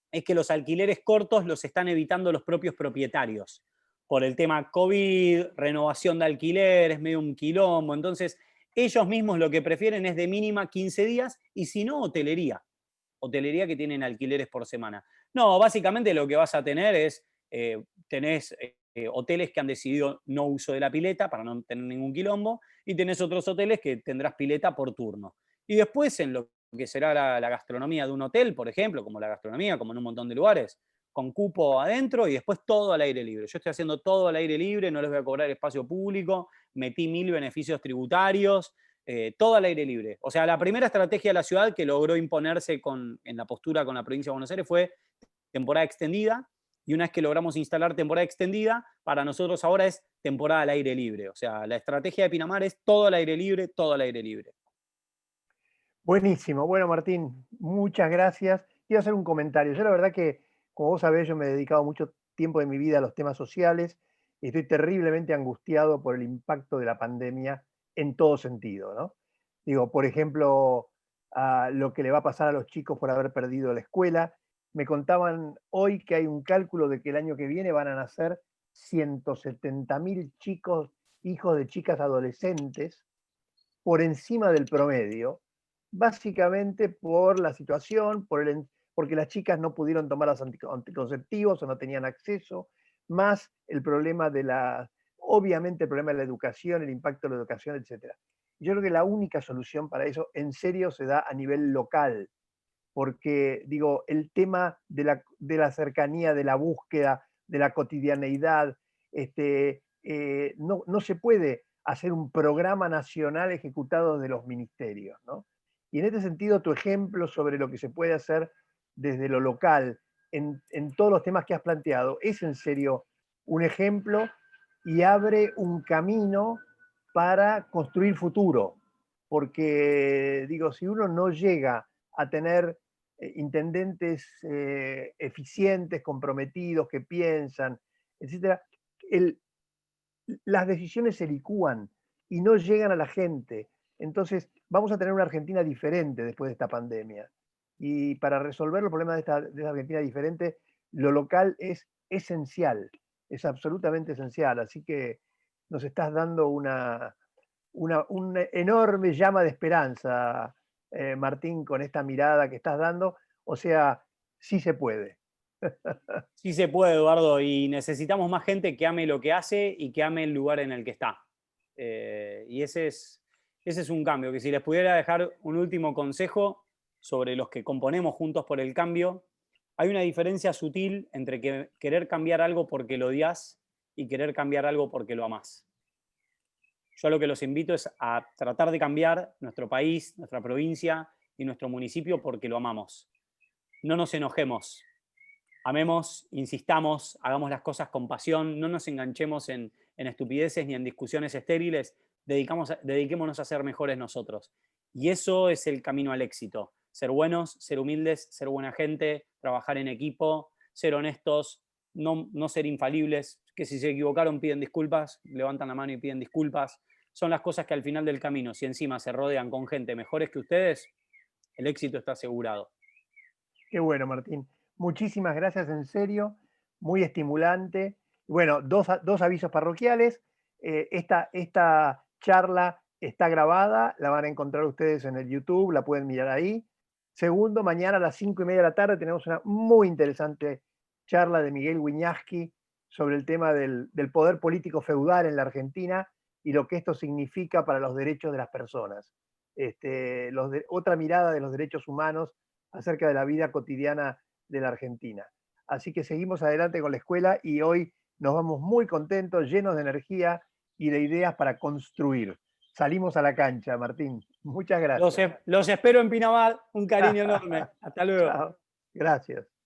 es que los alquileres cortos los están evitando los propios propietarios. Por el tema COVID, renovación de alquileres, medio un quilombo. Entonces, ellos mismos lo que prefieren es de mínima 15 días y si no, hotelería. Hotelería que tienen alquileres por semana. No, básicamente lo que vas a tener es, tenés hoteles que han decidido no uso de la pileta para no tener ningún quilombo y tenés otros hoteles que tendrás pileta por turno. Y después en lo que será la gastronomía de un hotel, por ejemplo, como la gastronomía, como en un montón de lugares, con cupo adentro y después todo al aire libre. Yo estoy haciendo todo al aire libre, no les voy a cobrar espacio público, metí 1000 beneficios tributarios, todo al aire libre. O sea, la primera estrategia de la ciudad que logró imponerse en la postura con la provincia de Buenos Aires fue temporada extendida, y una vez que logramos instalar temporada extendida, para nosotros ahora es temporada al aire libre. O sea, la estrategia de Pinamar es todo al aire libre, todo al aire libre. Buenísimo. Bueno, Martín, muchas gracias. Quiero hacer un comentario. Yo la verdad que, como vos sabés, yo me he dedicado mucho tiempo de mi vida a los temas sociales y estoy terriblemente angustiado por el impacto de la pandemia en todo sentido, ¿no? Digo, por ejemplo, lo que le va a pasar a los chicos por haber perdido la escuela. Me contaban hoy que hay un cálculo de que el año que viene van a nacer 170.000 chicos, hijos de chicas adolescentes, por encima del promedio, básicamente por la situación, porque las chicas no pudieron tomar los anticonceptivos o no tenían acceso, más el problema obviamente el problema de la educación, el impacto de la educación, etc. Yo creo que la única solución para eso, en serio, se da a nivel local, porque digo, el tema de la cercanía, de la búsqueda, de la cotidianeidad, No se puede hacer un programa nacional ejecutado de los ministerios, ¿no? Y en este sentido, tu ejemplo sobre lo que se puede hacer desde lo local, en todos los temas que has planteado, es en serio un ejemplo y abre un camino para construir futuro. Porque, digo, si uno no llega a tener intendentes eficientes, comprometidos, que piensan, etcétera, las decisiones se licúan y no llegan a la gente. Entonces, vamos a tener una Argentina diferente después de esta pandemia. Y para resolver los problemas de esta Argentina diferente, lo local es esencial, es absolutamente esencial. Así que nos estás dando una enorme llama de esperanza, Martín, con esta mirada que estás dando. O sea, sí se puede. Sí se puede, Eduardo, y necesitamos más gente que ame lo que hace y que ame el lugar en el que está. Y ese es un cambio, que si les pudiera dejar un último consejo sobre los que componemos Juntos por el Cambio, hay una diferencia sutil entre querer cambiar algo porque lo odias y querer cambiar algo porque lo amás. Yo lo que los invito es a tratar de cambiar nuestro país, nuestra provincia y nuestro municipio porque lo amamos. No nos enojemos. Amemos, insistamos, hagamos las cosas con pasión, no nos enganchemos en estupideces ni en discusiones estériles, dediquémonos a ser mejores nosotros. Y eso es el camino al éxito. Ser buenos, ser humildes, ser buena gente, trabajar en equipo, ser honestos, no ser infalibles, que si se equivocaron piden disculpas, levantan la mano y piden disculpas. Son las cosas que al final del camino, si encima se rodean con gente mejores que ustedes, el éxito está asegurado. Qué bueno, Martín. Muchísimas gracias, en serio, muy estimulante. Bueno, dos avisos parroquiales. Esta charla está grabada, la van a encontrar ustedes en el YouTube, la pueden mirar ahí. Segundo, mañana a las 5:30 de la tarde tenemos una muy interesante charla de Miguel Wiñaski sobre el tema del poder político feudal en la Argentina y lo que esto significa para los derechos de las personas. Otra mirada de los derechos humanos acerca de la vida cotidiana de la Argentina. Así que seguimos adelante con la escuela y hoy nos vamos muy contentos, llenos de energía y de ideas para construir. Salimos a la cancha, Martín. Muchas gracias. Los espero en Pinamar. Un cariño enorme. Hasta luego. Chao. Gracias.